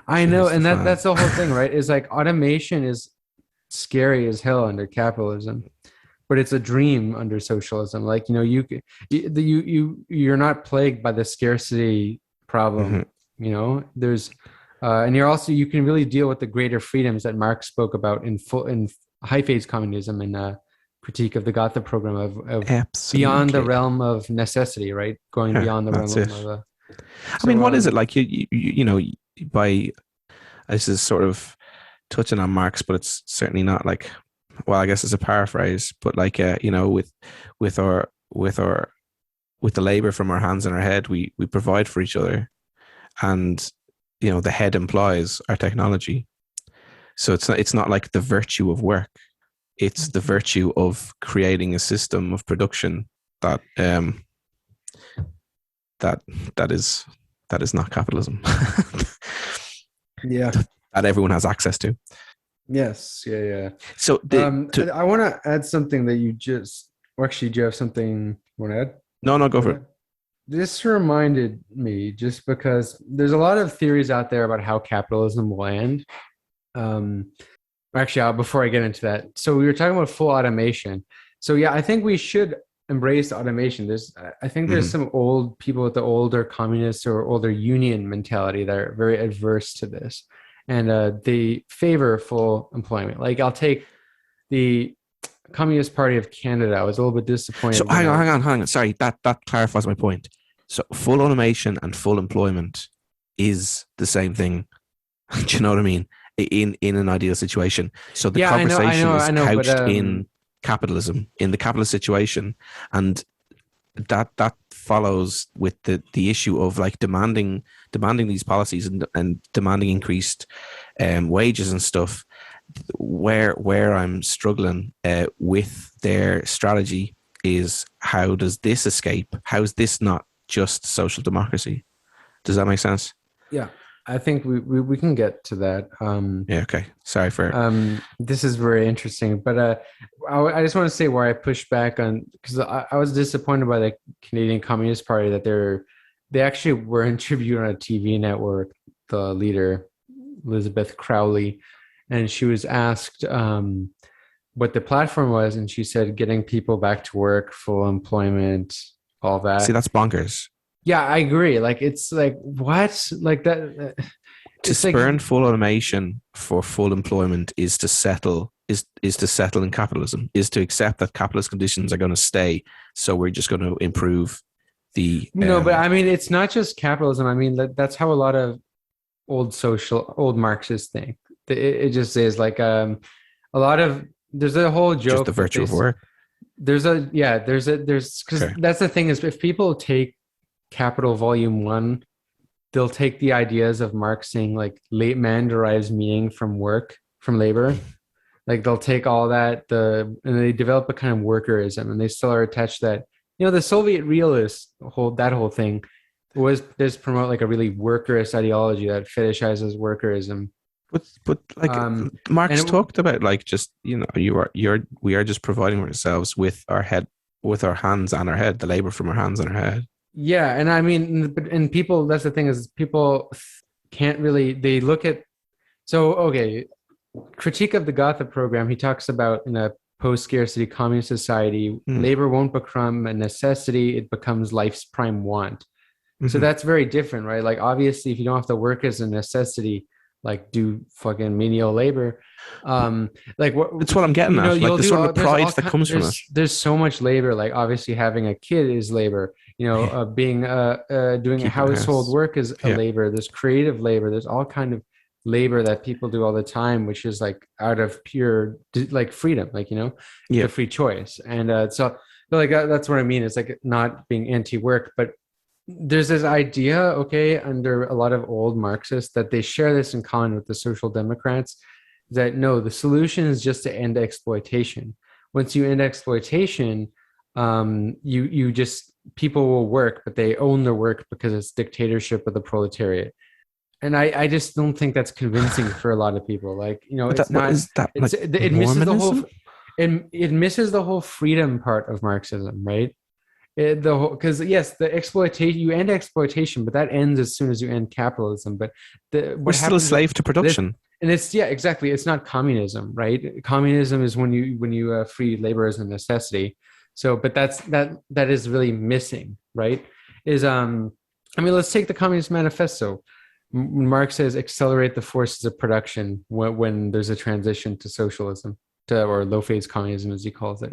I know, and that's the whole thing, right? Is like automation is scary as hell under capitalism, but it's a dream under socialism. Like, you're not plagued by the scarcity problem. There's and you can really deal with the greater freedoms that Marx spoke about in high phase communism and Critique of the Gotha program of beyond the realm of necessity, right? Going beyond the realm of I mean, what is it like? This is sort of touching on Marx, but it's certainly not like, well, I guess it's a paraphrase, but like with the labor from our hands and our head, we provide for each other, and the head implies our technology. So it's not like the virtue of work; it's the virtue of creating a system of production that is not capitalism. Yeah, that everyone has access to. Yes, yeah. So I want to add something that you just, or actually, do you have something you want to add? No, go for it. This reminded me, just because there's a lot of theories out there about how capitalism will end. Actually, before I get into that, so we were talking about full automation. So yeah, I think we should embrace automation. I think there's some old people with the older communist or older union mentality that are very adverse to this, and they favor full employment. Like, I'll take the Communist Party of Canada. I was a little bit disappointed. So hang on. Sorry, that clarifies my point. So full automation and full employment is the same thing. Do you know what I mean? In an ideal situation. So the conversation is couched in capitalism, in the capitalist situation, and that follows with the issue of like demanding these policies and demanding increased wages and stuff. Where I'm struggling with their strategy is, how does this escape? How is this not just social democracy? Does that make sense? Yeah, I think we can get to that. Yeah, okay. Sorry for this is very interesting, but I just want to say where I push back on, because I was disappointed by the Canadian Communist Party that they actually were interviewed on a TV network, the leader Elizabeth Crowley, and she was asked what the platform was, and she said getting people back to work, full employment, all that. See, that's bonkers. Yeah, I agree. Like, it's like, what? Like that. To spurn full automation for full employment is to settle in capitalism, is to accept that capitalist conditions are going to stay. So we're just going to improve the. No, but I mean, it's not just capitalism. I mean, that's how a lot of old Marxists think. It just is like a lot of, there's a whole joke. Just the virtue of work. Because that's the thing, is if people take Capital Volume 1, they'll take the ideas of Marx saying like man derives meaning from work, from labor. Like they'll take all that and they develop a kind of workerism, and they still are attached to that. The Soviet realists whole thing was just promote like a really workerist ideology that fetishizes workerism. But like Marx talked about, like, just we are just providing for ourselves with our head, with our hands and our head, the labor from our hands and our head. Yeah, and I mean, and people. That's the thing, is people can't really. They look at. So okay, critique of the Gotha program. He talks about in a post-scarcity communist society, labor won't become a necessity; it becomes life's prime want. So that's very different, right? Like obviously, if you don't have to work as a necessity, like do fucking menial labor, like what? That's what I'm getting at. Like the sort of pride that comes from it. There's so much labor. Like obviously, having a kid is labor. Being doing household work is a labor. There's creative labor. There's all kind of labor that people do all the time, which is like out of pure like freedom, like the free choice. And so like that's what I mean. It's like not being anti-work, but there's this idea, okay, under a lot of old Marxists, that they share this in common with the social democrats, that no, the solution is just to end exploitation. Once you end exploitation, you just, people will work, but they own their work because it's dictatorship of the proletariat. And I just don't think that's convincing for a lot of people. Like, it's not, it misses the whole, it misses the whole freedom part of Marxism, right? Because yes, the exploitation, you end exploitation, but that ends as soon as you end capitalism. But we're still a slave to production. And it's exactly. It's not communism, right? Communism is when you free labor as a necessity. So, but that is really missing, right? Let's take the Communist Manifesto. Marx says accelerate the forces of production when there's a transition to socialism, or low phase communism, as he calls it.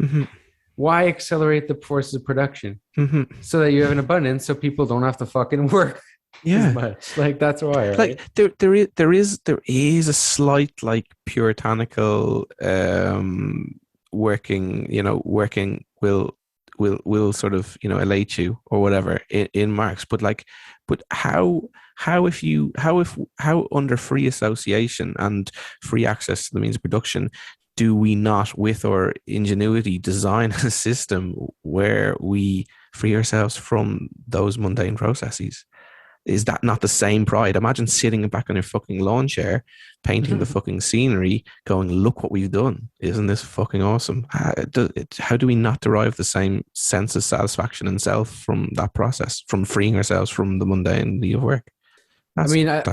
Why accelerate the forces of production? So that you have an abundance, so people don't have to fucking work as much. Like that's why, right? Like there is a slight like puritanical working will sort of elate you or whatever in Marx, but how under free association and free access to the means of production do we not, with our ingenuity, design a system where we free ourselves from those mundane processes? Is that not the same pride? Imagine sitting back on your fucking lawn chair, painting the fucking scenery, going, look what we've done. Isn't this fucking awesome? How do we not derive the same sense of satisfaction and self from that process, from freeing ourselves from the mundanity of work? That's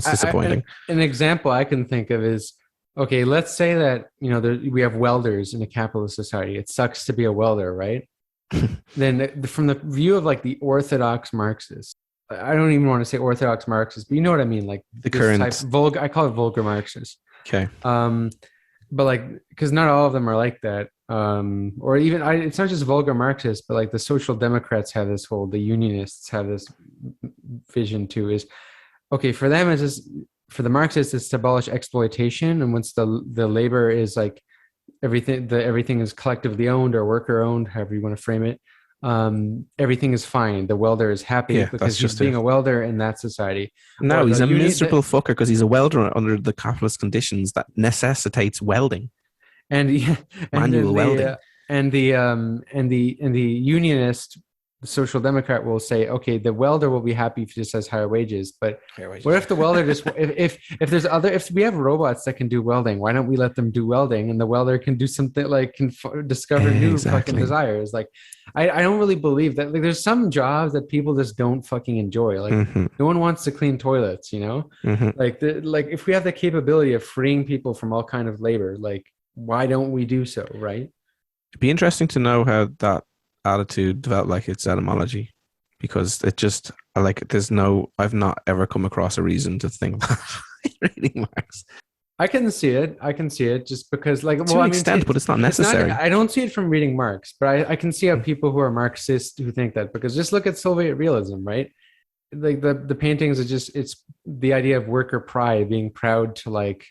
disappointing. An example I can think of is, okay, let's say that, we have welders in a capitalist society. It sucks to be a welder, right? Then from the view of like the orthodox Marxists, I don't even want to say orthodox Marxists, but you know what I mean? Like the current I call it vulgar Marxists. Okay. But like, because not all of them are like that. Or even, it's not just vulgar Marxists, but like the social democrats have this the unionists have this vision too, is, okay, for them, it's just, for the Marxists, it's to abolish exploitation. And once the labor is like everything is collectively owned or worker owned, however you want to frame it, everything is fine. The welder is happy because he's being a welder in that society. No, he's a miserable fucker because he's a welder under the capitalist conditions that necessitates welding. Manual welding. And the unionist, the social democrat, will say, okay, the welder will be happy if he just has higher wages. But what if the welder just if we have robots that can do welding, why don't we let them do welding, and the welder can do something like discover new fucking desires? Like I don't really believe that. Like there's some jobs that people just don't fucking enjoy. Like no one wants to clean toilets, like if we have the capability of freeing people from all kind of labor, like why don't we do so, right? It'd be interesting to know how that attitude developed, like its etymology, because it just I've not ever come across a reason to think about reading Marx. I can see it just because, like, to an extent, but it's not necessary. I don't see it from reading Marx, but I can see how people who are Marxists who think that, because just look at Soviet realism, right? Like the paintings are just, it's the idea of worker pride, being proud to like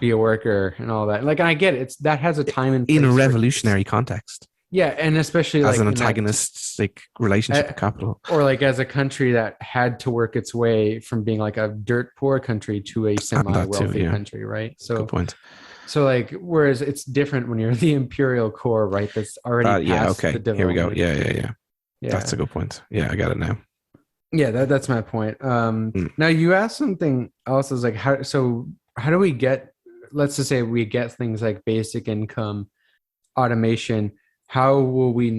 be a worker and all that. Like, I get it. That has a time and place in a revolutionary context. Yeah, and especially as an antagonistic relationship with capital, or like as a country that had to work its way from being like a dirt poor country to a semi-wealthy country, right? So good point. So like, whereas it's different when you're the imperial core, right? That's already Yeah, past the okay. Here we go. development. Yeah. That's Yeah. a good point. Yeah, I got it now. Yeah, that's my point. Mm. Now you asked something else is like how do we get, let's just say we get things like basic income, automation. How will we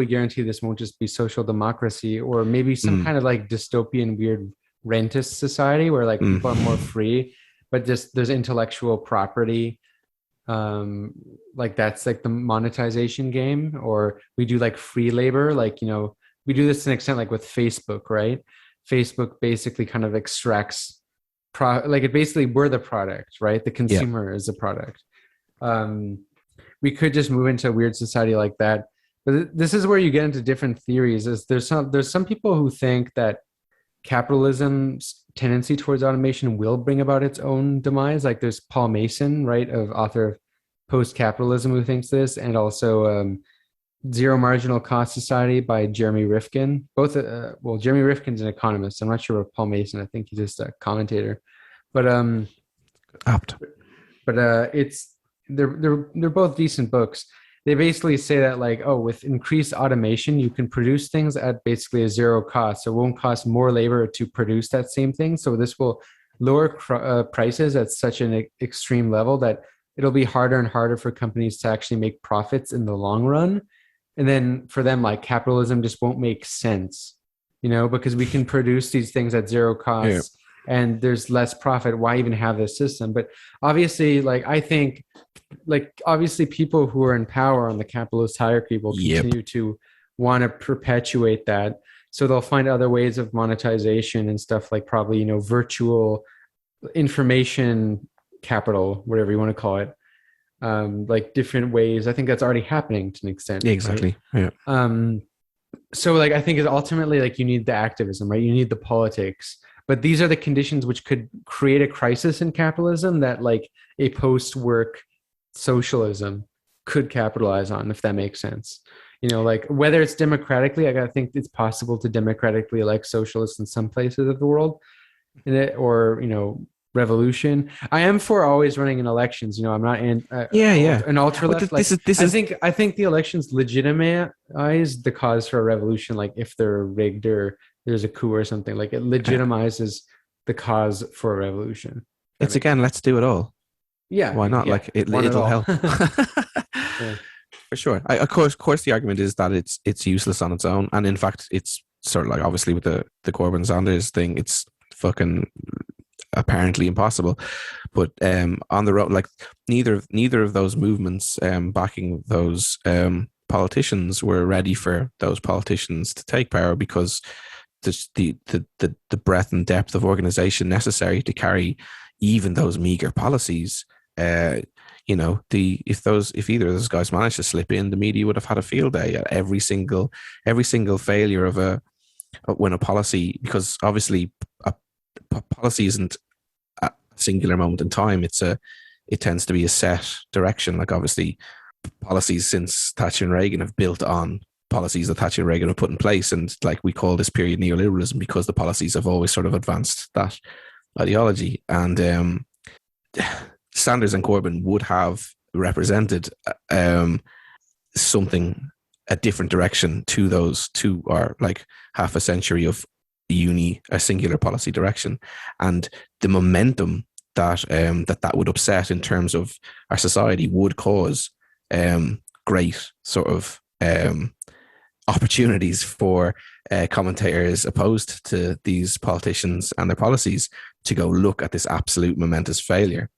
guarantee this won't just be social democracy or maybe some Mm. kind of like dystopian weird rentist society where like people are more Mm. free, but just there's intellectual property, like that's like the monetization game, or we do like free labor, like we do this to an extent like with Facebook, right? Facebook basically kind of extracts like it basically we're the product, right? The Yeah. consumer is the product. um we could just move into a weird society like that, but this is where you get into different theories. Is there's some people who think that capitalism's tendency towards automation will bring about its own demise. Like there's Paul Mason, right, of author of Post Capitalism, who thinks this, and also Zero Marginal Cost Society by Jeremy Rifkin. Both, well, Jeremy Rifkin's an economist. I'm not sure about Paul Mason. I think he's just a commentator. But Apt. it's they're both decent books. They basically say that like, oh, with increased automation, you can produce things at basically a zero cost. So it won't cost more labor to produce that same thing. So this will lower prices at such an extreme level that it'll be harder and harder for companies to actually make profits in the long run. And then for them, like capitalism just won't make sense, because we can produce these things at zero Yeah. costs and there's less profit. Why even have this system? But obviously, like I think, like obviously people who are in power on the capitalist hierarchy will Yep. continue to want to perpetuate that. So they'll find other ways of monetization and stuff, like probably virtual information capital, whatever you want to call it, like different ways. I think that's already happening to an extent, Yeah, right? exactly. Yeah. So like I think is ultimately like you need the activism, right? You need the politics, but these are the conditions which could create a crisis in capitalism that like a post-work socialism could capitalize on, if that makes sense. Like whether it's democratically, like I think it's possible to democratically elect socialists in some places of the world, or revolution. I am for always running in elections. I'm not Yeah. an ultra But left. Like this I is think I think the elections legitimize the cause for a revolution. Like if they're rigged or there's a coup or something, like it legitimizes the cause for a revolution. That it's makes again, sense. let's do it all. Yeah, Why not? yeah. Like Want it it'll all. help. Yeah. For sure. Of course, the argument is that it's useless on its own, and in fact, it's sort of like obviously with the Corbyn Sanders thing, it's fucking apparently impossible. But on the road, like neither of those movements backing those politicians were ready for those politicians to take power, because the breadth and depth of organization necessary to carry even those meager policies. If either of those guys managed to slip in, the media would have had a field day at every single failure of when a policy, because obviously a policy isn't a singular moment in time. It tends to be a set direction. Like obviously policies since Thatcher and Reagan have built on policies that Thatcher and Reagan have put in place, and like we call this period neoliberalism because the policies have always sort of advanced that ideology. And Sanders and Corbyn would have represented something, a different direction to those two, or like half a century of a singular policy direction, and the momentum that would upset in terms of our society would cause great sort of opportunities for commentators opposed to these politicians and their policies to go look at this absolute momentous failure.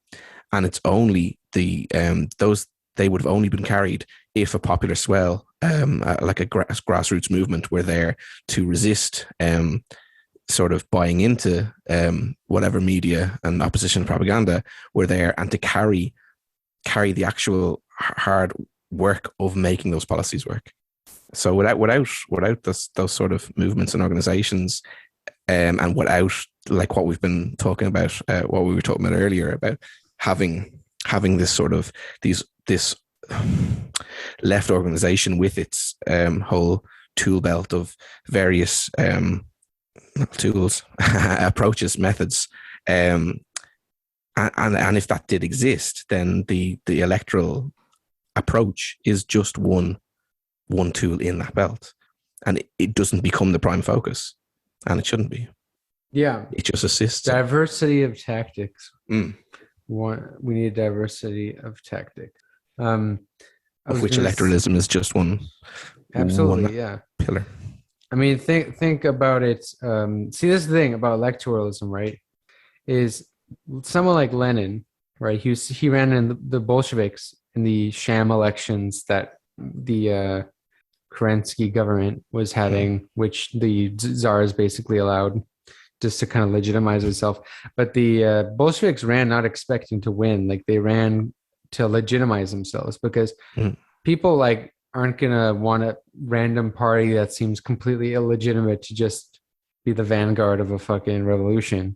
And it's only those, they would have only been carried if a popular swell, like a grassroots movement, were there to resist sort of buying into whatever media and opposition propaganda were there, and to carry the actual hard work of making those policies work. So without those sort of movements and organizations, and without like what we've been talking about, what we were talking about earlier about having this sort of this left organization with its whole tool belt of various tools, approaches, methods, And if that did exist, then the electoral approach is just one tool in that belt, and it doesn't become the prime focus, and it shouldn't be. Yeah, it just assists. Diversity of tactics. Mm. We need diversity of tactic. Of which electoralism is just one. Absolutely, one yeah. pillar. I mean, think about it. See, this is the thing about electoralism, right? Is someone like Lenin, right? He ran in the Bolsheviks in the sham elections that the Kerensky government was having, which the Tsars basically allowed just to kind of legitimize itself. But the Bolsheviks ran not expecting to win. Like they ran to legitimize themselves because people like aren't going to want a random party that seems completely illegitimate to just be the vanguard of a fucking revolution.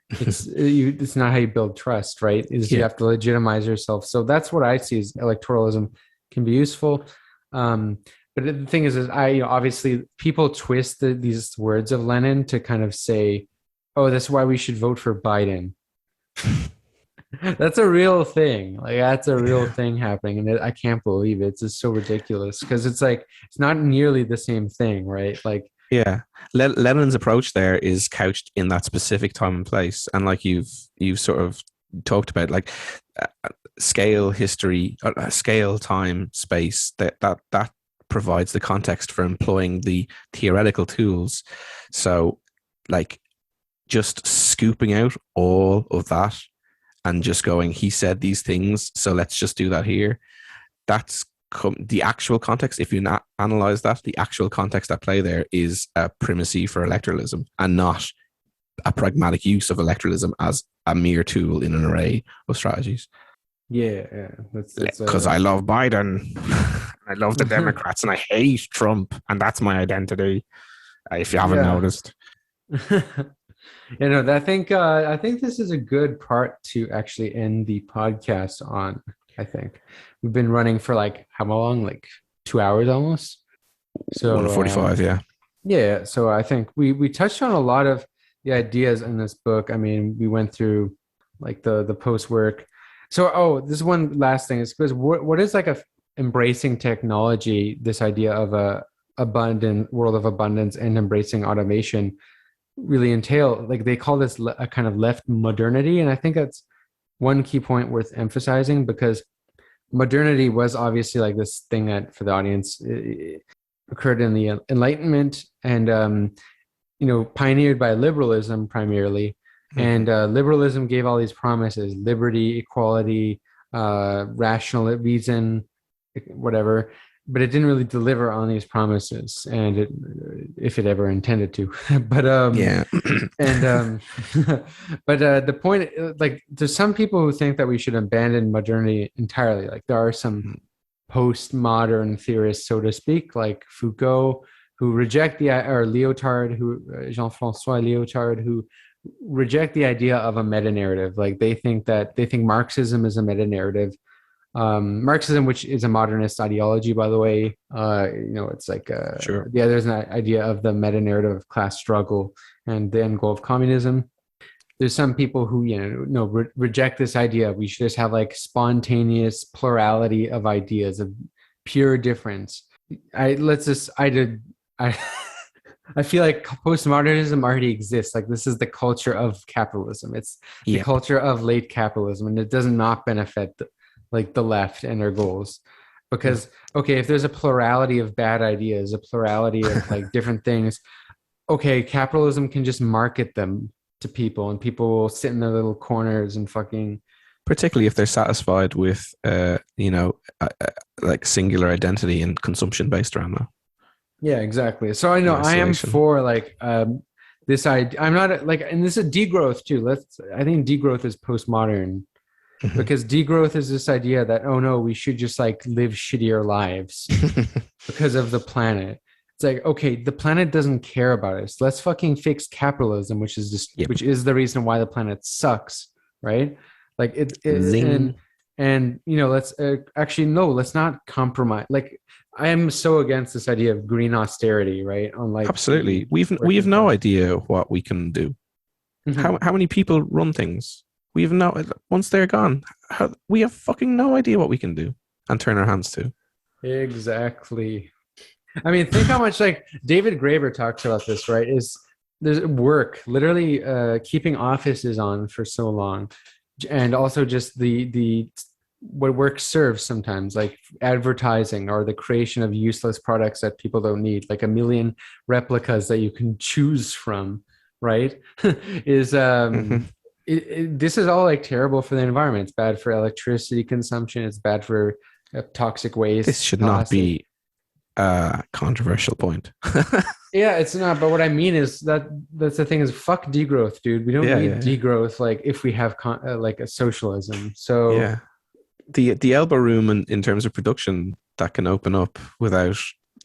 It's not how you build trust, right? You have to legitimize yourself. So that's what I see as electoralism can be useful. But the thing is obviously people twist these words of Lenin to kind of say, oh, that's why we should vote for Biden. That's a real thing. Like that's a real thing happening. And I can't believe it. It's just so ridiculous because it's like, it's not nearly the same thing, right? Like, yeah, Lenin's approach there is couched in that specific time and place, and like you've sort of talked about, like scale, history, scale, time, space. That provides the context for employing the theoretical tools. So, like, just scooping out all of that and just going, he said these things, so let's just do that here. That's the actual context. If you not analyze that, the actual context at play there is a primacy for electoralism and not a pragmatic use of electoralism as a mere tool in an array of strategies. Yeah. Because I love Biden, I love the Democrats, and I hate Trump, and that's my identity. If you haven't noticed. I think this is a good part to actually end the podcast on. I think we've been running for like how long? Like 2 hours almost. So 1:45, yeah. Yeah. So I think we touched on a lot of the ideas in this book. I mean, we went through like the post work. So this is one last thing is because what is like embracing technology, this idea of a abundant world of abundance and embracing automation really entail? Like they call this a kind of left modernity, and I think that's one key point worth emphasizing, because modernity was obviously like this thing that for the audience occurred in the Enlightenment and pioneered by liberalism primarily. And liberalism gave all these promises: liberty, equality, rational reason, whatever. But it didn't really deliver on these promises, and if it ever intended to. But but the point, like, there's some people who think that we should abandon modernity entirely. Like there are some postmodern theorists, so to speak, like Foucault, who reject or Lyotard, Jean-François Lyotard, who reject the idea of a meta narrative. Like they think Marxism is a meta narrative. Marxism, which is a modernist ideology, by the way, it's like sure. Yeah, there's an idea of the meta narrative of class struggle and the end goal of communism. There's some people who reject this idea. We should just have like spontaneous plurality of ideas, of pure difference. I feel like postmodernism already exists. Like this is the culture of capitalism. It's the culture of late capitalism, and it does not benefit the left and their goals. Because if there's a plurality of bad ideas, a plurality of like different things, capitalism can just market them to people, and people will sit in their little corners and fucking, particularly if they're satisfied with like singular identity and consumption based around that. Yeah, exactly. So I know I am for like this idea. I'm not like, and this is degrowth too. I think degrowth is postmodern. Because degrowth is this idea that, oh no, we should just like live shittier lives because of the planet. It's like, okay, the planet doesn't care about us. Let's fucking fix capitalism, which is which is the reason why the planet sucks, right? Like let's let's not compromise. Like I am so against this idea of green austerity, right? On like absolutely, we have no idea what we can do. How many people run things? We have no. Once they're gone, we have fucking no idea what we can do and turn our hands to. Exactly. I mean, think how much like David Graeber talks about this, right? Is there's work literally keeping offices on for so long, and also just the what work serves sometimes, like advertising or the creation of useless products that people don't need, like a million replicas that you can choose from, right? Is this is all like terrible for the environment. It's bad for electricity consumption. It's bad for toxic waste. This should not be a controversial point. Yeah, it's not. But what I mean is that's the thing is fuck degrowth, dude. We don't need degrowth like if we have like a socialism. So yeah, the elbow room in terms of production that can open up without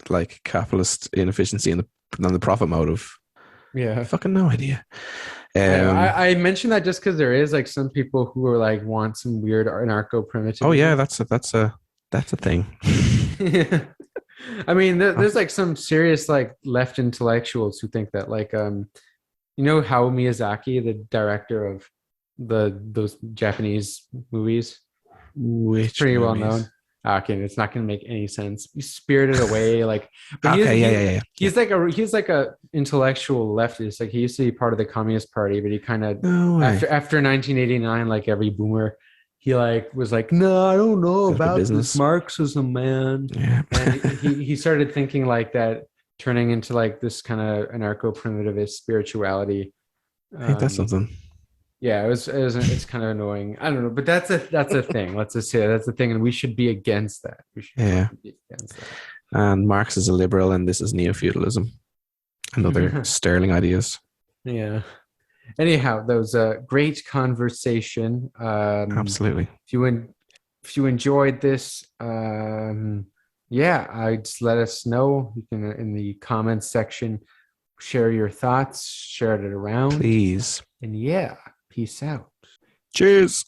like capitalist inefficiency and the profit motive. Yeah, fucking no idea. I mentioned that just because there is like some people who are like want some weird anarcho primitive. Oh yeah, that's a thing. Yeah. I mean, there's like some serious like left intellectuals who think that like you know Hayao Miyazaki, the director of those Japanese movies, which pretty movies? well known. Okay, it's not going to make any sense. Spirited Away, like okay, he's like a intellectual leftist. Like he used to be part of the Communist Party, but he kind of after 1989, like every boomer, he like was like, no, I don't know about this Marxism, man. Yeah. And he started thinking like that, turning into like this kind of anarcho-primitivist spirituality. I think that's something. Yeah, it's kind of annoying. I don't know, but that's a thing. Let's just say that's the thing, and we should be against that. We should be against that. And Marx is a liberal, and this is neo-feudalism and other sterling ideas. Yeah. Anyhow, that was a great conversation. Absolutely. If you enjoyed this, just let us know. You can in the comments section share your thoughts, share it around, please. And yeah, peace out. Cheers.